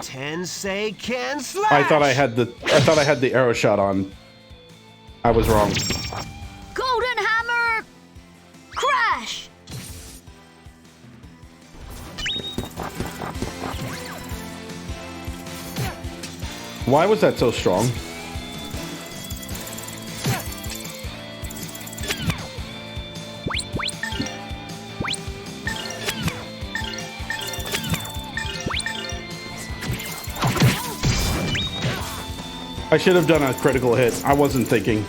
Tensei can slash. I thought I had the arrow shot on. I was wrong. Golden Hammer! Crash! Why was that so strong? I should have done a critical hit. I wasn't thinking.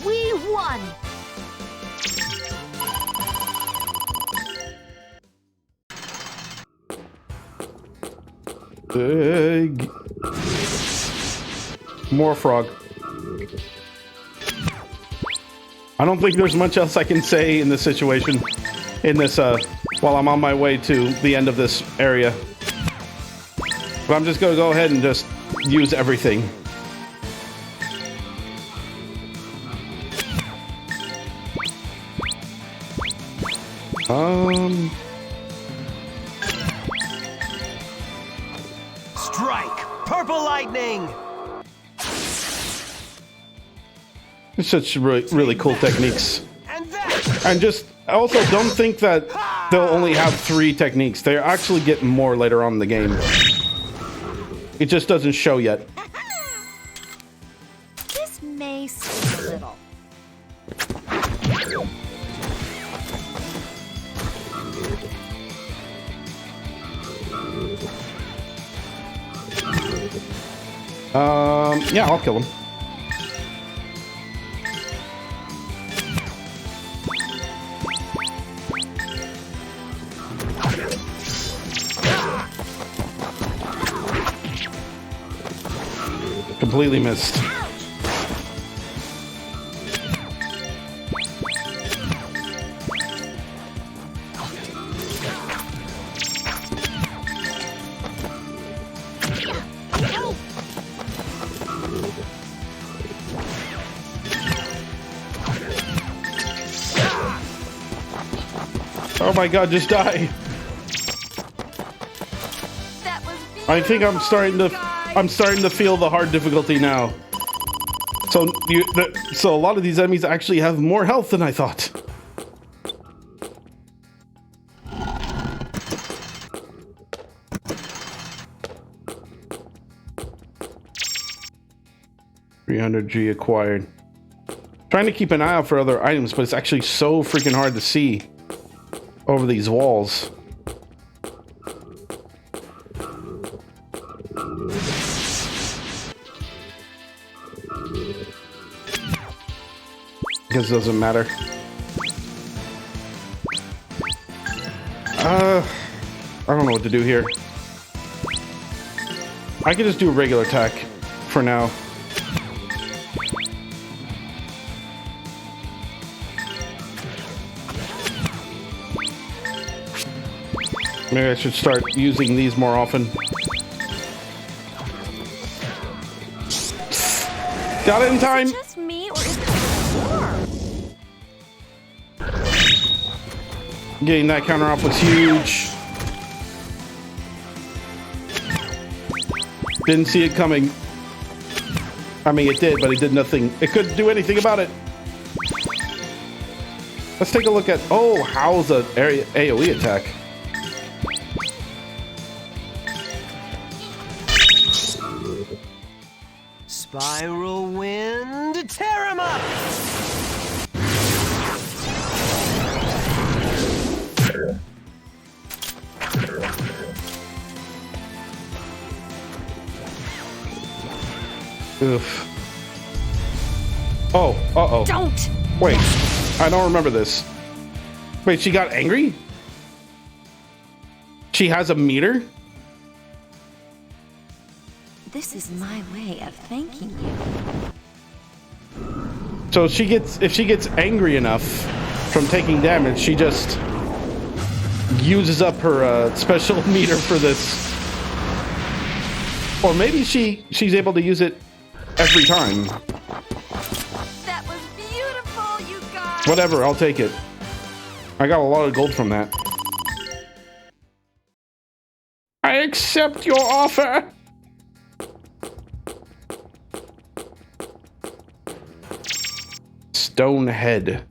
We won! More frog. I don't think there's much else I can say in this situation, while I'm on my way to the end of this area. But I'm just gonna go ahead and just use everything. Strike! Purple lightning! It's such really cool techniques. And that! And just also don't think that they'll only have 3 techniques. They actually get more later on in the game. It just doesn't show yet. This may sting a little. Yeah, I'll kill him. Completely missed. Oh my god, just die. That was I think I'm starting to feel the hard difficulty now. So so a lot of these enemies actually have more health than I thought. 300G acquired. Trying to keep an eye out for other items, but it's actually so freaking hard to see over these walls. Because it doesn't matter. I don't know what to do here. I can just do a regular attack for now. Maybe I should start using these more often. Got it in time! Is it just me, or is it warm? Getting that counter off was huge. Didn't see it coming. I mean, it did, but it did nothing. It couldn't do anything about it. Let's take a look at... Oh, how's the AoE attack? Spiral wind, tear him up! Oof. Oh, uh-oh. Don't! Wait, I don't remember this. Wait, she got angry? She has a meter? This is my way of thanking you. So if she gets angry enough from taking damage, she just uses up her special meter for this. Or maybe she's able to use it every time. That was beautiful, you guys! Whatever, I'll take it. I got a lot of gold from that. I accept your offer! Stone head.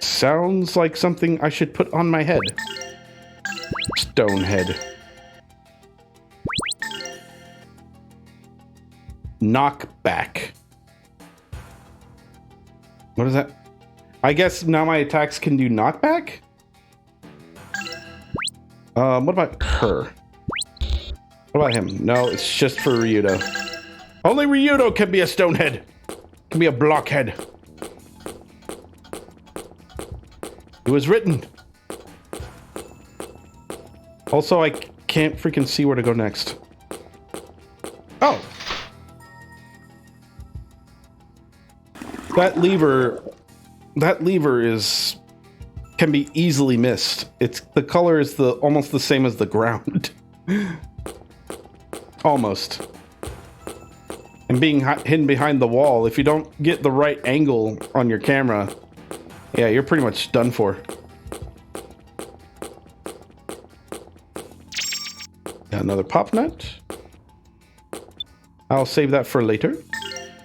Sounds like something I should put on my head. Stone head. Knockback. What is that? I guess now my attacks can do knockback? What about her? What about him? No, it's just for Ryudo. Only Ryudo can be a stone head. Can be a blockhead. It was written. Also, I can't freaking see where to go next. Oh. That lever can be easily missed. The color is almost the same as the ground. Almost. And being hidden behind the wall, if you don't get the right angle on your camera, yeah, you're pretty much done for. Got another pop nut. I'll save that for later.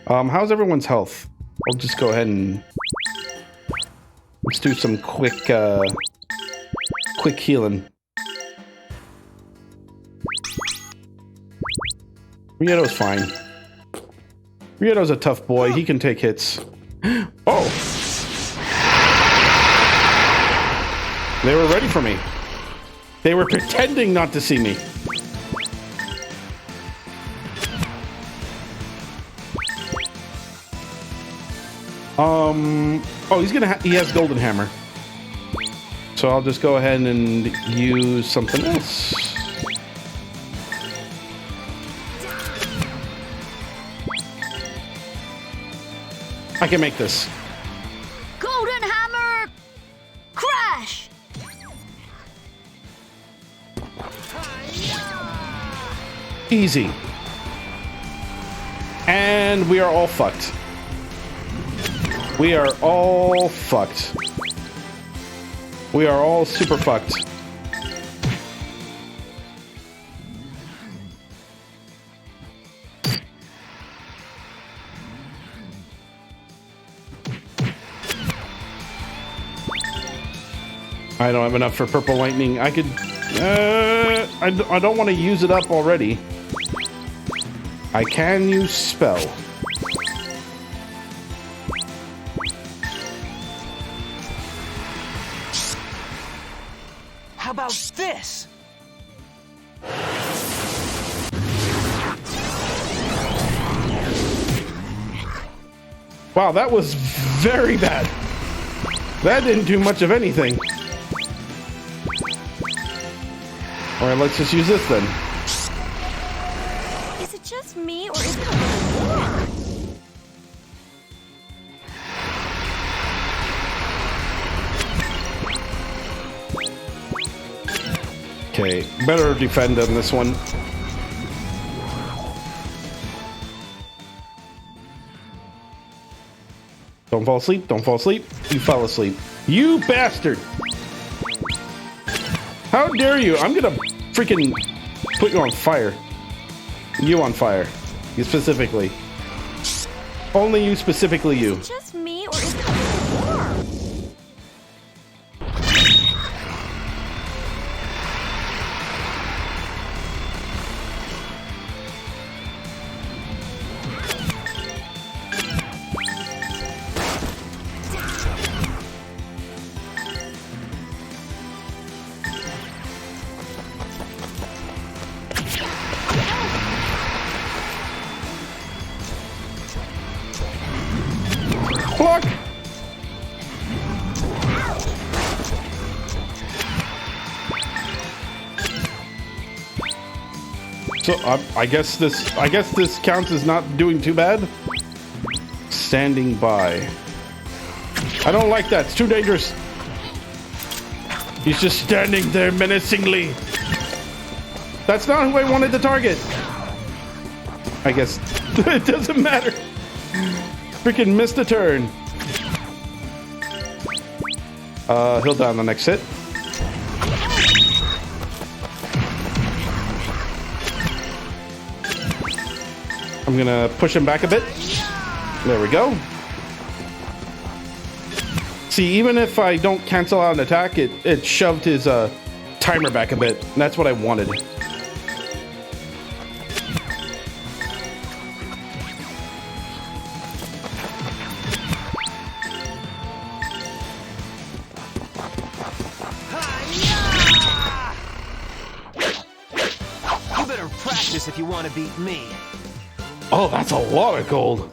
How's everyone's health? I'll just go ahead and let's do some quick healing. Ryudo's fine. Ryudo's a tough boy. He can take hits. Oh! They were ready for me. They were pretending not to see me. Oh, he has golden hammer. So I'll just go ahead and use something else. I can make this. Golden hammer! Crash! Easy. And we are all fucked. We are all fucked. We are all super fucked. I don't have enough for purple lightning. I could... I don't want to use it up already. I can use spell. Wow, that was very bad. That didn't do much of anything. All right, let's just use this then. Is it just me, or is it a little more? Okay, better defend on this one. Don't fall asleep, don't fall asleep. You fell asleep. You bastard! How dare you? I'm gonna freaking put you on fire. You on fire. You specifically. Only you specifically you. Is it just me, or is it a little more? Block! So I guess this counts as not doing too bad. Standing by. I don't like that. It's too dangerous. He's just standing there menacingly. That's not who I wanted to target. I guess it doesn't matter. Freaking missed a turn. He'll die on the next hit. I'm gonna push him back a bit. There we go. See, even if I don't cancel out an attack, it shoved his timer back a bit. And that's what I wanted. You better practice if you want to beat me. Oh, that's a lot of gold.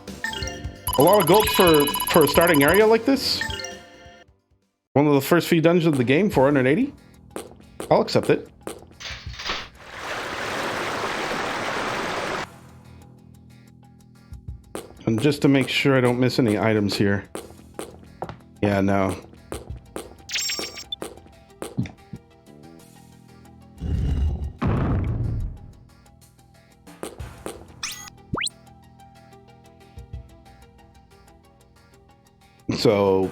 A lot of gold for a starting area like this. One of the first few dungeons of the game, 480. I'll accept it. And just to make sure I don't miss any items here. Yeah, no. So,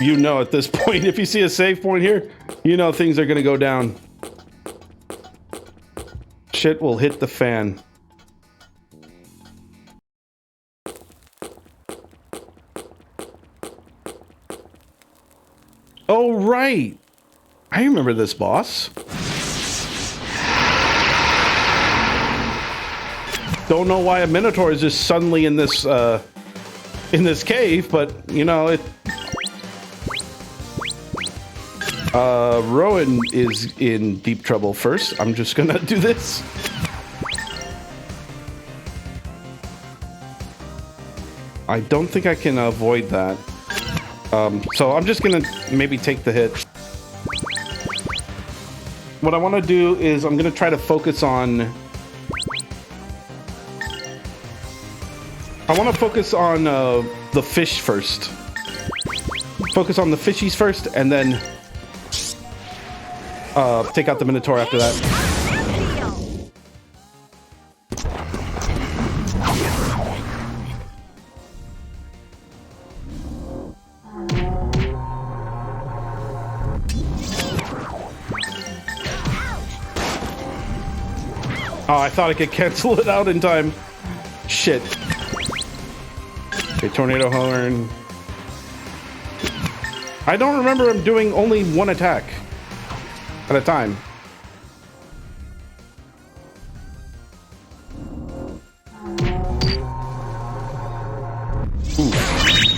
you know at this point, if you see a save point here, you know things are going to go down. Shit will hit the fan. Oh, right. I remember this boss. Don't know why a Minotaur is just suddenly in this cave, but you know it. Rowan is in deep trouble first. I'm just gonna do this. I don't think I can avoid that. So I'm just gonna maybe take the hit. What I want to do is I'm gonna try to focus on. I want to focus on the fish first. Focus on the fishies first, and then take out the Minotaur after that. Oh, I thought I could cancel it out in time. Shit. Okay, Tornado Horn. I don't remember him doing only one attack at a time. Ooh.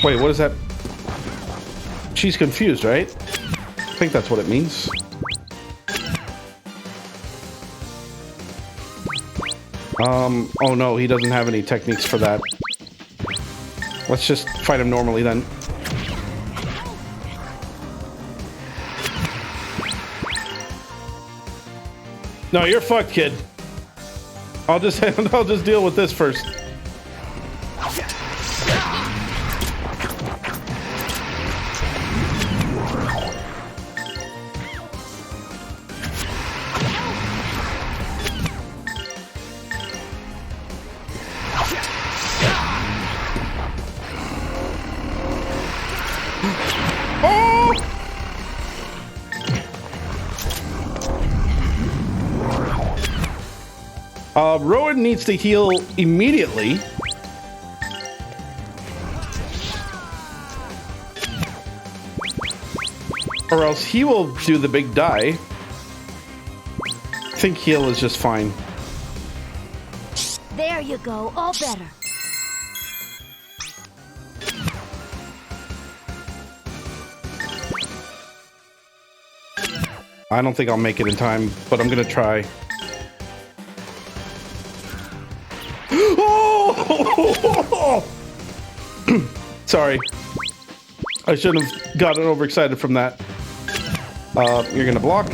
Wait, what is that? She's confused, right? I think that's what it means. Oh no, he doesn't have any techniques for that. Let's just fight him normally then. No, you're fucked, kid. I'll just deal with this first. Rowan needs to heal immediately. Or else he will do the big die. I think heal is just fine. There you go, all better. I don't think I'll make it in time, but I'm gonna try. Oh! Sorry. I shouldn't have gotten overexcited from that. You're gonna block.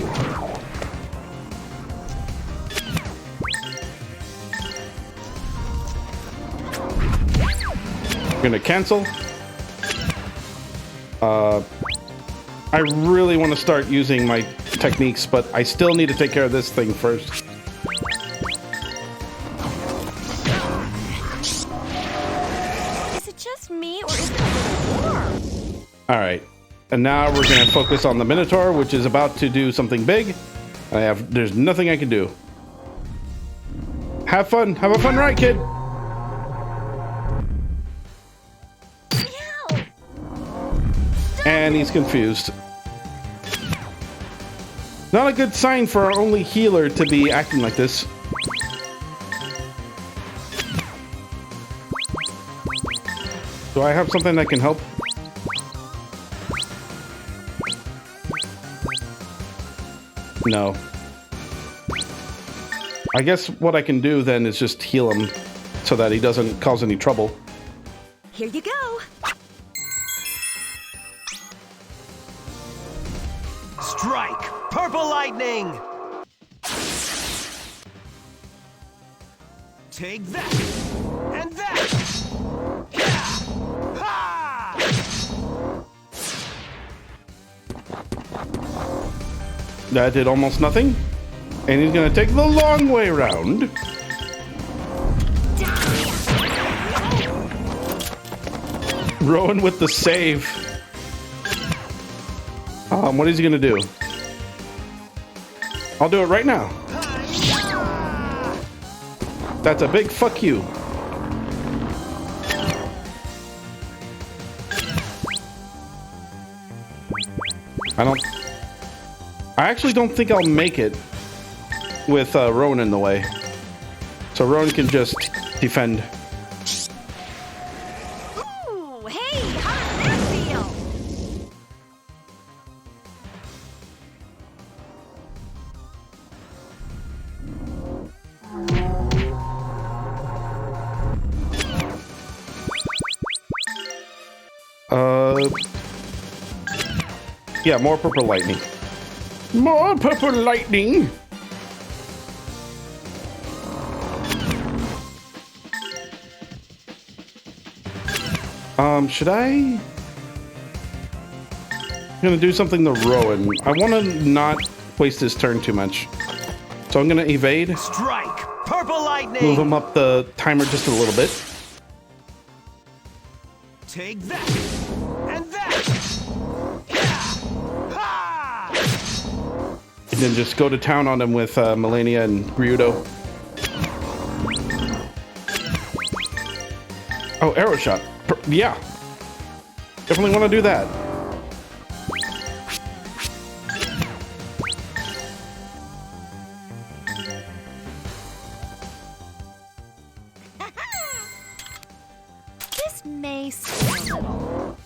You're gonna cancel. I really want to start using my techniques, but I still need to take care of this thing first. Is it just me, or is it a little warm? All right, and now we're gonna focus on the Minotaur, which is about to do something big. There's nothing I can do. Have fun. Have a fun ride, kid. And he's confused. Not a good sign for our only healer to be acting like this. Do I have something that can help? No. I guess what I can do then is just heal him so that he doesn't cause any trouble. Here you go. Strike! Purple lightning! Take that! And that! Yeah! Ha! That did almost nothing. And he's gonna take the long way around. Rowan with the save. What is he gonna do? I'll do it right now. That's a big fuck you. I actually don't think I'll make it with Rowan in the way. So Rowan can just defend. Ooh, hey, how does that feel? Yeah, more purple lightning. More purple lightning. Should I? I'm gonna do something to Rowan. I want to not waste his turn too much. So I'm gonna evade. Strike! Purple lightning! Move him up the timer just a little bit. Take that! And that! Yeah! Ha! And then just go to town on him with Melania and Ryudo. Oh, arrow shot. Yeah. Definitely want to do that. This may seem a little.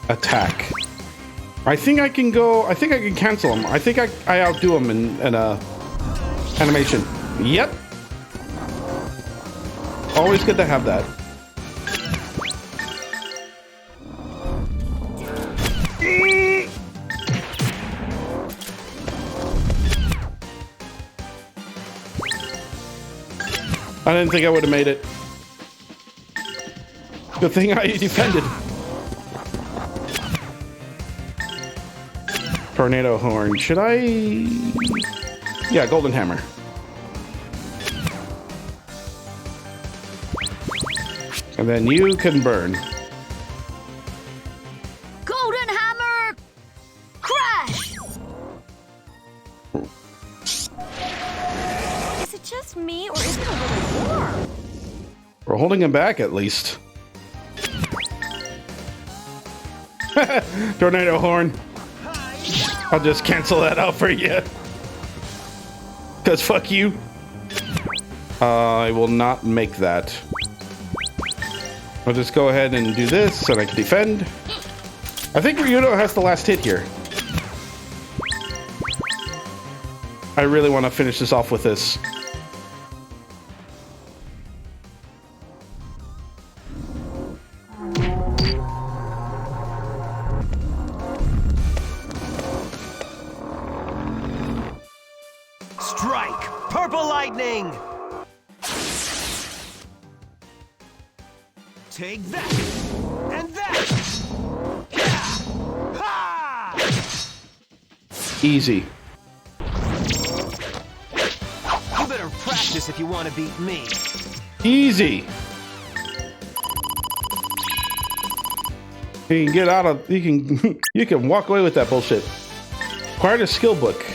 Attack. I think I can go. I think I can cancel him. I think I outdo him in animation. Yep. Always good to have that. I didn't think I would have made it. Good thing I defended. Tornado horn. Should I? Yeah, golden hammer. And then you can burn. Golden hammer! Crash! Is it just me, or is it a little warm? We're holding him back at least. Tornado horn. I'll just cancel that out for you. Cause fuck you. I will not make that. I'll just go ahead and do this so I can defend. I think Ryudo has the last hit here. I really want to finish this off with this. Strike! Purple lightning! Take that! And that! Yeah! Ha! Easy. You better practice if you want to beat me. Easy. You can get out of. You can. You can walk away with that bullshit. Acquired a skill book.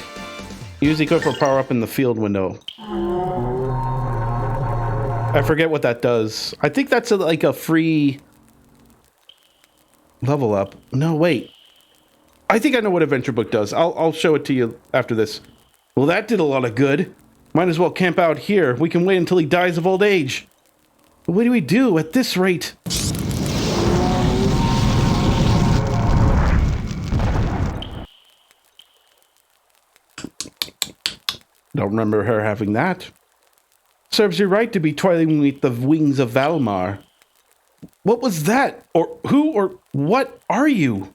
Use equip for power up in the field window. I forget what that does. I think that's like a free level up. No, wait. I think I know what adventure book does. I'll show it to you after this. Well, that did a lot of good. Might as well camp out here. We can wait until he dies of old age. But what do we do at this rate? Don't remember her having that. Serves you right to be toiling with the wings of Valmar. What was that? Or who or what are you?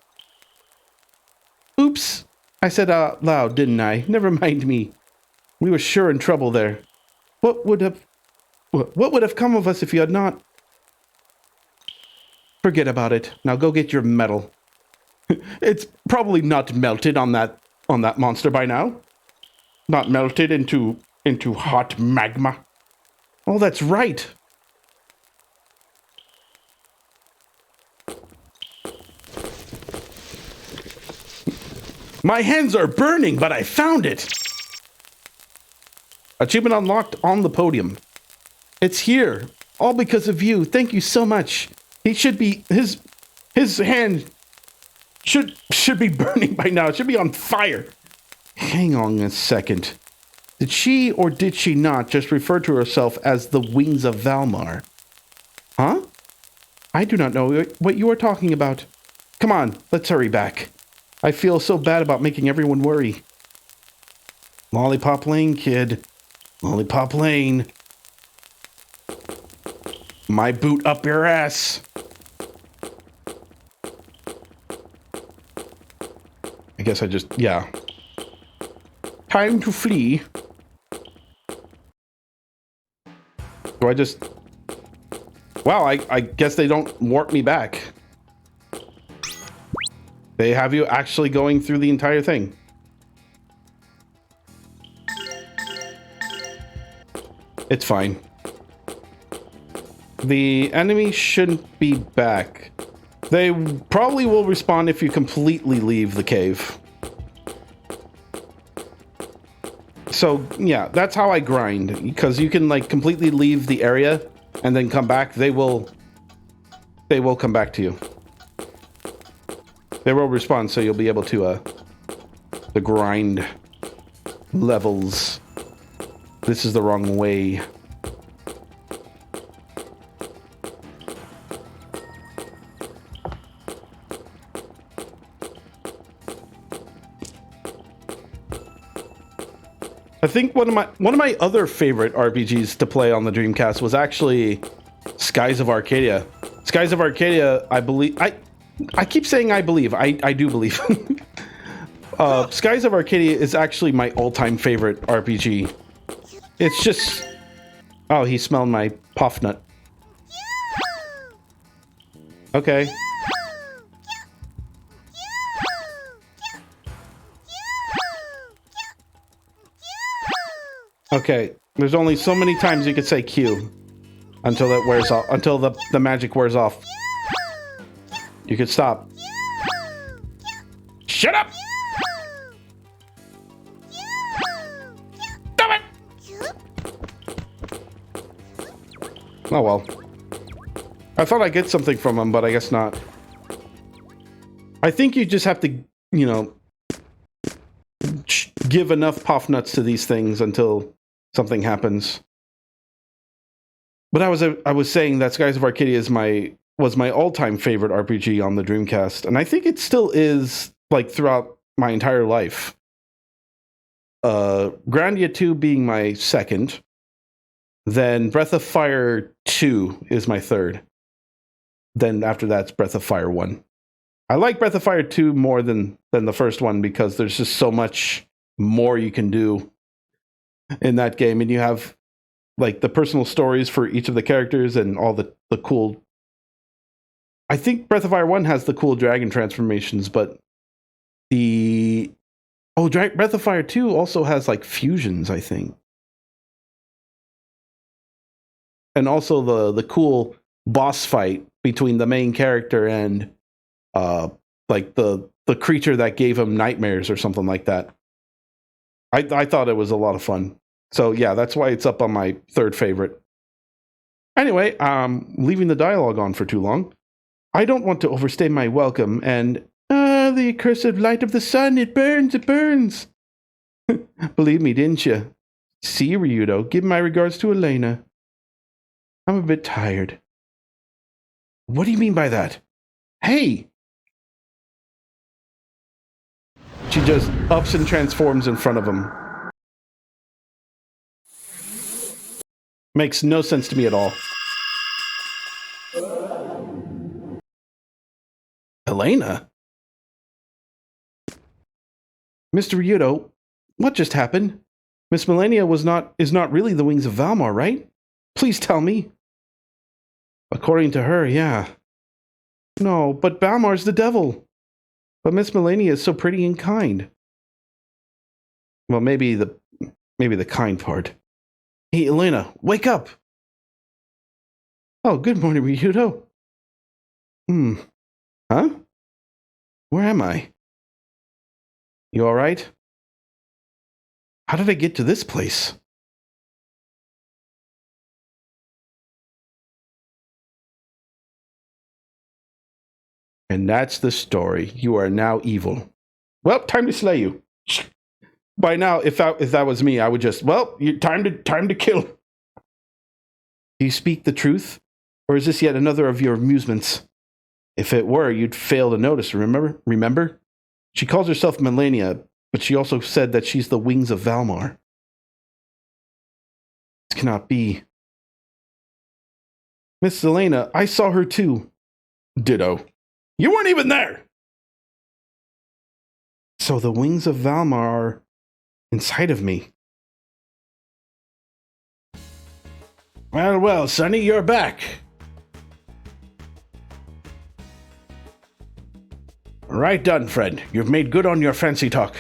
Oops. I said out loud, didn't I? Never mind me. We were sure in trouble there. What would have come of us if you had not? Forget about it. Now go get your medal. It's probably not melted on that monster by now. Not melted into hot magma. Oh, that's right. My hands are burning, but I found it. Achievement unlocked on the podium. It's here. All because of you. Thank you so much. He should be his hand should be burning by now. It should be on fire. Hang on a second. Did she or did she not just refer to herself as the Wings of Valmar? Huh? I do not know what you are talking about. Come on, let's hurry back. I feel so bad about making everyone worry. Lollipop Lane, kid. Lollipop Lane. My boot up your ass. I guess I just, yeah. Time to flee. Do I just... Wow, I guess they don't warp me back. They have you actually going through the entire thing. It's fine. The enemy shouldn't be back. They probably will respawn if you completely leave the cave. So, yeah, that's how I grind. Because you can, like, completely leave the area and then come back. They will come back to you. They will respawn, so you'll be able to, the grind levels. This is the wrong way. I think one of my other favorite RPGs to play on the Dreamcast was actually Skies of Arcadia. Skies of Arcadia, I believe... I keep saying I believe. I do believe. Skies of Arcadia is actually my all-time favorite RPG. It's just... Oh, he smelled my puff nut. Okay. Okay, there's only so many times you could say Q until it wears off, until the magic wears off. You could stop. Shut up! Stop it! Oh well. I thought I'd get something from him, but I guess not. I think you just have to, you know, give enough puff nuts to these things until something happens. But I was saying that Skies of Arcadia was my all-time favorite RPG on the Dreamcast, and I think it still is, like, throughout my entire life. Grandia 2 being my second, then Breath of Fire 2 is my third. Then after that's Breath of Fire 1. I like Breath of Fire 2 more than the first one because there's just so much more you can do in that game, and you have like the personal stories for each of the characters and all the cool... I think Breath of Fire 1 has the cool dragon transformations, but Breath of Fire 2 also has like fusions, I think. And also the cool boss fight between the main character and like the creature that gave him nightmares or something like that. I thought it was a lot of fun. So yeah, that's why it's up on my third favorite. Anyway, leaving the dialogue on for too long. I don't want to overstay my welcome, and the accursed light of the sun, it burns, it burns. Believe me, didn't you? See, Ryudo, give my regards to Elena. I'm a bit tired. What do you mean by that? Hey! She just ups and transforms in front of him. Makes no sense to me at all. Elena? Mr. Ryudo, what just happened? Miss Malenia is not really the Wings of Valmar, right? Please tell me. According to her, yeah. No, but Valmar's the devil. But Miss Malenia is so pretty and kind. Well, maybe the kind part. Hey, Elena, wake up! Oh, good morning, Ryudo. Huh? Where am I? You alright? How did I get to this place? And that's the story. You are now evil. Well, time to slay you. By now, if that was me, I would just, well, time to kill. Do you speak the truth? Or is this yet another of your amusements? If it were, you'd fail to notice, remember? She calls herself Malenia, but she also said that she's the Wings of Valmar. This cannot be. Miss Elena, I saw her too. Ditto. You weren't even there! So the Wings of Valmar are inside of me. Well, Sonny, you're back. Right done, friend. You've made good on your fancy talk.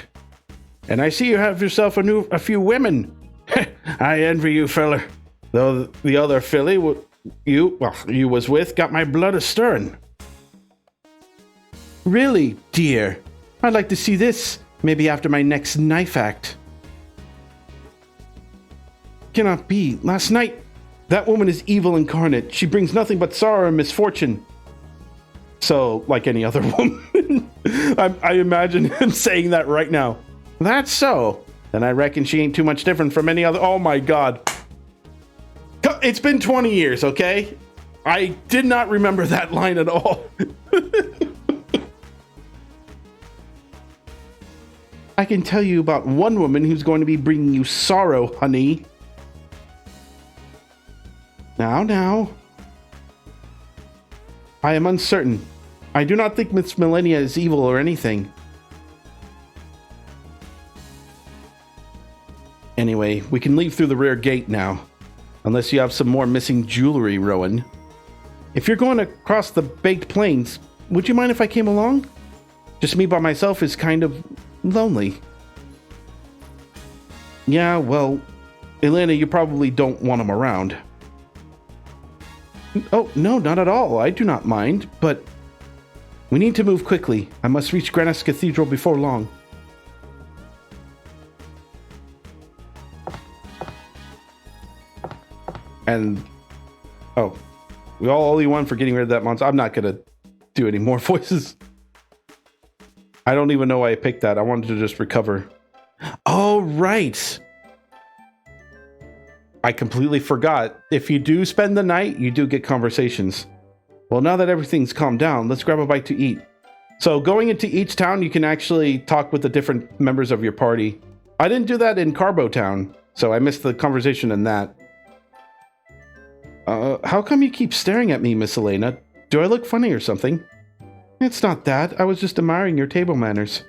And I see you have yourself a few women. I envy you, feller. Though the other filly you was with got my blood a-stirring. Really, dear? I'd like to see this. Maybe after my next knife act. Cannot be. Last night, that woman is evil incarnate. She brings nothing but sorrow and misfortune. So, like any other woman. I imagine him saying that right now. That's so. Then I reckon she ain't too much different from any other... Oh my god. It's been 20 years, okay? I did not remember that line at all. I can tell you about one woman who's going to be bringing you sorrow, honey. Now. I am uncertain. I do not think Miss Millennia is evil or anything. Anyway, we can leave through the rear gate now. Unless you have some more missing jewelry, Rowan. If you're going across the baked plains, would you mind if I came along? Just me by myself is kind of lonely. Yeah, well, Elena, you probably don't want him around. Oh, no, not at all. I do not mind, but we need to move quickly. I must reach Grandia's Cathedral before long. And, oh, we all owe you one for getting rid of that monster. I'm not going to do any more voices. I don't even know why I picked that. I wanted to just recover. Oh, right. I completely forgot. If you do spend the night, you do get conversations. Well, now that everything's calmed down, let's grab a bite to eat. So going into each town, you can actually talk with the different members of your party. I didn't do that in Carbo Town, so I missed the conversation in that. How come you keep staring at me, Miss Elena? Do I look funny or something? It's not that. I was just admiring your table manners.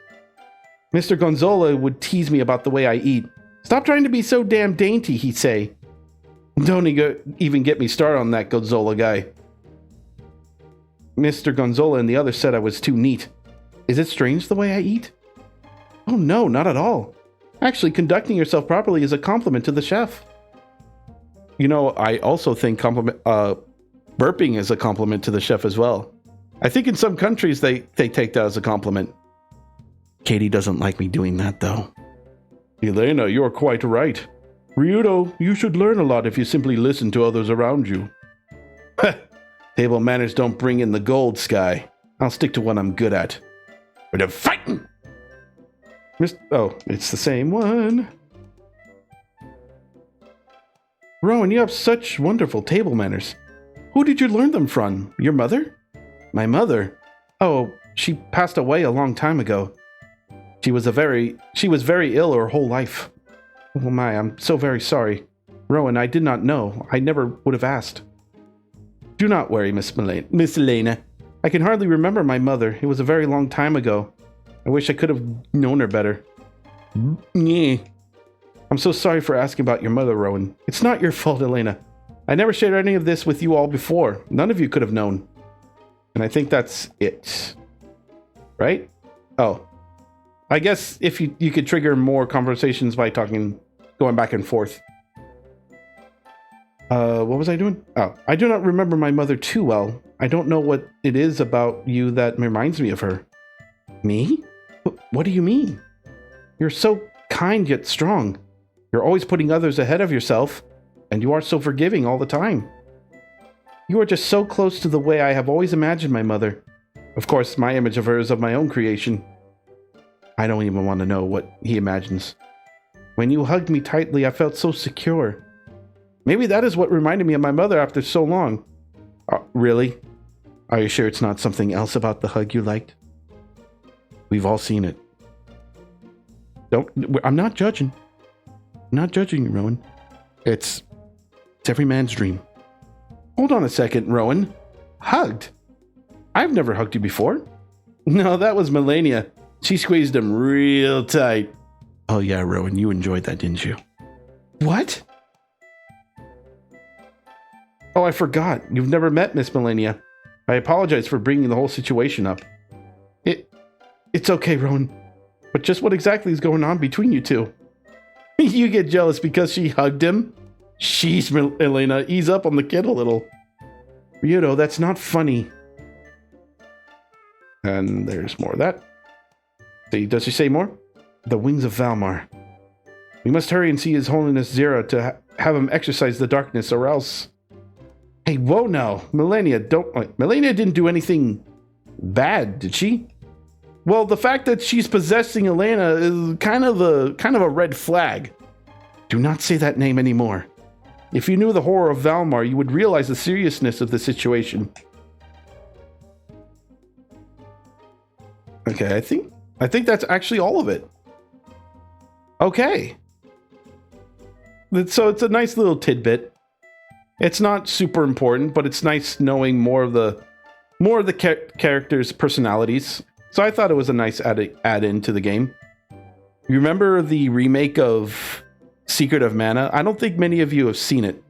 Mr. Gonzola would tease me about the way I eat. Stop trying to be so damn dainty, he'd say. Don't even get me started on that Gonzola guy. Mr. Gonzola and the others said I was too neat. Is it strange the way I eat? Oh no, not at all. Actually, conducting yourself properly is a compliment to the chef. You know, I also think burping is a compliment to the chef as well. I think in some countries they take that as a compliment. Katie doesn't like me doing that, though. Elena, you're quite right. Ryudo, you should learn a lot if you simply listen to others around you. Table manners don't bring in the gold, Sky. I'll stick to what I'm good at. But I'm fighting! Oh, it's the same one. Rowan, you have such wonderful table manners. Who did you learn them from? Your mother? My mother? Oh, she passed away a long time ago. She was very ill her whole life. Oh my, I'm so very sorry. Rowan, I did not know. I never would have asked. Do not worry, Miss Elena. I can hardly remember my mother. It was a very long time ago. I wish I could have known her better. Yeah. I'm so sorry for asking about your mother, Rowan. It's not your fault, Elena. I never shared any of this with you all before. None of you could have known. And I think that's it. Right? Oh. I guess if you could trigger more conversations by going back and forth. What was I doing? Oh, I do not remember my mother too well. I don't know what it is about you that reminds me of her. Me? What do you mean? You're so kind yet strong. You're always putting others ahead of yourself, and you are so forgiving all the time. You are just so close to the way I have always imagined my mother. Of course, my image of her is of my own creation. I don't even want to know what he imagines. When you hugged me tightly, I felt so secure. Maybe that is what reminded me of my mother after so long. Really? Are you sure it's not something else about the hug you liked? We've all seen it. I'm not judging. I'm not judging you, Rowan. It's every man's dream. Hold on a second, Rowan. Hugged? I've never hugged you before. No, that was Melania. She squeezed him real tight. Oh yeah, Rowan, you enjoyed that, didn't you? What? Oh, I forgot. You've never met Miss Melania. I apologize for bringing the whole situation up. It's okay, Rowan. But just what exactly is going on between you two? You get jealous because she hugged him? Sheesh, Elena, ease up on the kid a little. Ryudo, that's not funny. And there's more of that. See, does she say more? The wings of Valmar. We must hurry and see His Holiness Zera to have him exorcise the darkness, or else... Hey, whoa now. Melania didn't do anything bad, did she? Well, the fact that she's possessing Elena is kind of a red flag. Do not say that name anymore. If you knew the horror of Valmar, you would realize the seriousness of the situation. Okay, I think that's actually all of it. Okay. So it's a nice little tidbit. It's not super important, but it's nice knowing more of the more of the characters' personalities. So I thought it was a nice add-in to the game. You remember the remake of Secret of Mana? I don't think many of you have seen it,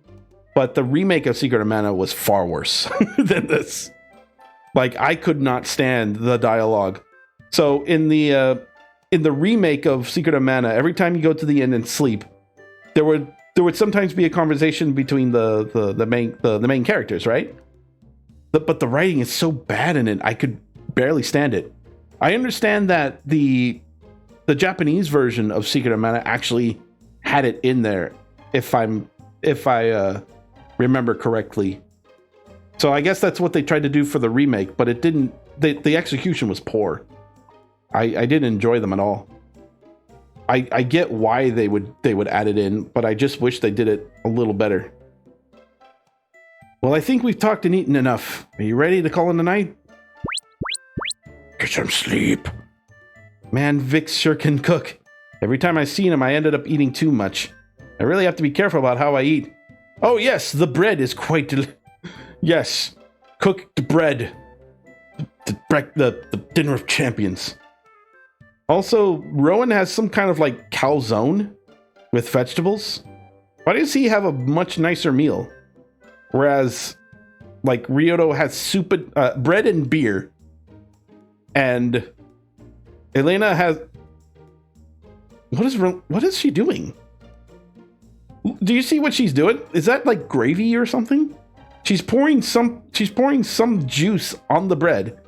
but the remake of Secret of Mana was far worse than this. Like, I could not stand the dialogue. So in the remake of Secret of Mana, every time you go to the inn and sleep, there would sometimes be a conversation between the main characters, right? But the writing is so bad in it, I could barely stand it. I understand that the Japanese version of Secret of Mana actually had it in there, if I remember correctly. So I guess that's what they tried to do for the remake, but it didn't. The execution was poor. I didn't enjoy them at all. I get why they would add it in, but I just wish they did it a little better. Well, I think we've talked and eaten enough. Are you ready to call in the night? Get some sleep. Man, Vix sure can cook. Every time I seen him, I ended up eating too much. I really have to be careful about how I eat. Oh yes, the bread is quite yes, cooked bread. The dinner of champions. Also, Rowan has some kind of like calzone with vegetables. Why does he have a much nicer meal? Whereas, like, Ryudo has soup, bread and beer. And Elena has... What is she doing? Do you see what she's doing? Is that like gravy or something? She's pouring some juice on the bread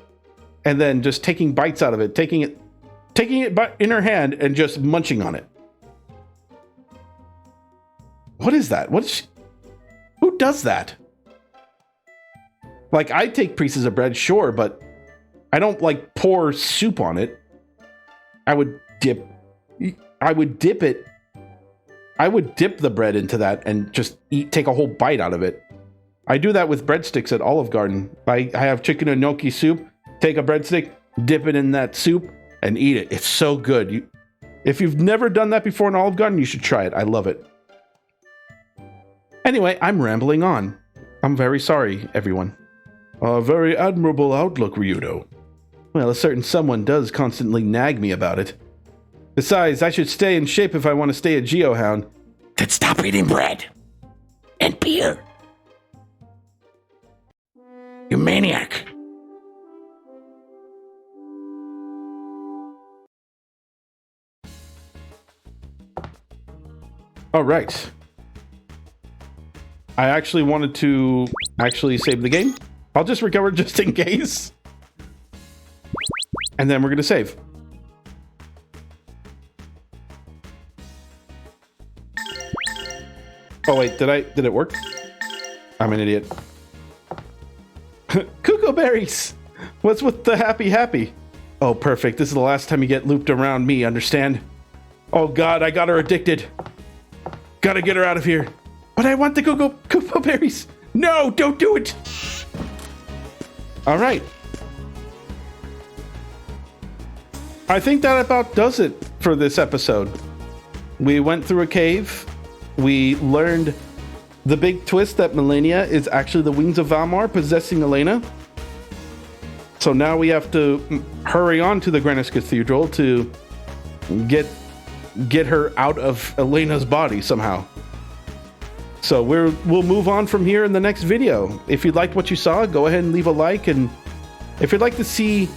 and then just taking bites out of it, taking it in her hand and just munching on it. What is that? Who does that? Like, I take pieces of bread, sure, but I don't like pour soup on it. I would dip the bread into that and just take a whole bite out of it. I do that with breadsticks at Olive Garden. I have chicken and gnocchi soup, take a breadstick, dip it in that soup, and eat it. It's so good. If you've never done that before in Olive Garden, you should try it. I love it. Anyway, I'm rambling on. I'm very sorry, everyone. A very admirable outlook, Ryudo. Well, a certain someone does constantly nag me about it. Besides, I should stay in shape if I want to stay a GeoHound. Then stop eating bread. And beer. You maniac. All right. I actually wanted to save the game. I'll just recover just in case. And then we're going to save. Oh wait, did it work? I'm an idiot. Cuckoo berries! What's with the happy? Oh, perfect. This is the last time you get looped around me, understand? Oh god, I got her addicted. Gotta get her out of here. But I want the cuckoo berries. No, don't do it. All right. I think that about does it for this episode. We went through a cave. We learned the big twist that Millennia is actually the Wings of Valmar possessing Elena. So now we have to hurry on to the Grandia Cathedral to get her out of Elena's body somehow. So we'll move on from here in the next video. If you liked what you saw, go ahead and leave a like, and if you'd like to see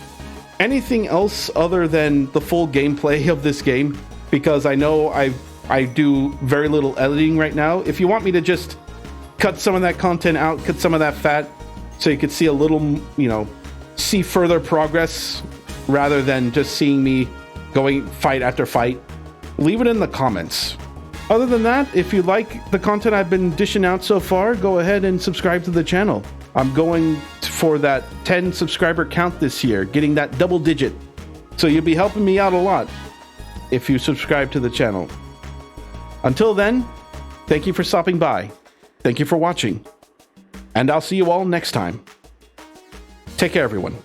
anything else other than the full gameplay of this game, because I know I do very little editing right now. If you want me to just cut some of that content out, cut some of that fat, so you could see a little, see further progress rather than just seeing me going fight after fight, leave it in the comments. Other than that, if you like the content I've been dishing out so far, go ahead and subscribe to the channel. I'm going for that 10 subscriber count this year, getting that double digit. So you'll be helping me out a lot if you subscribe to the channel. Until then, thank you for stopping by. Thank you for watching. And I'll see you all next time. Take care, everyone.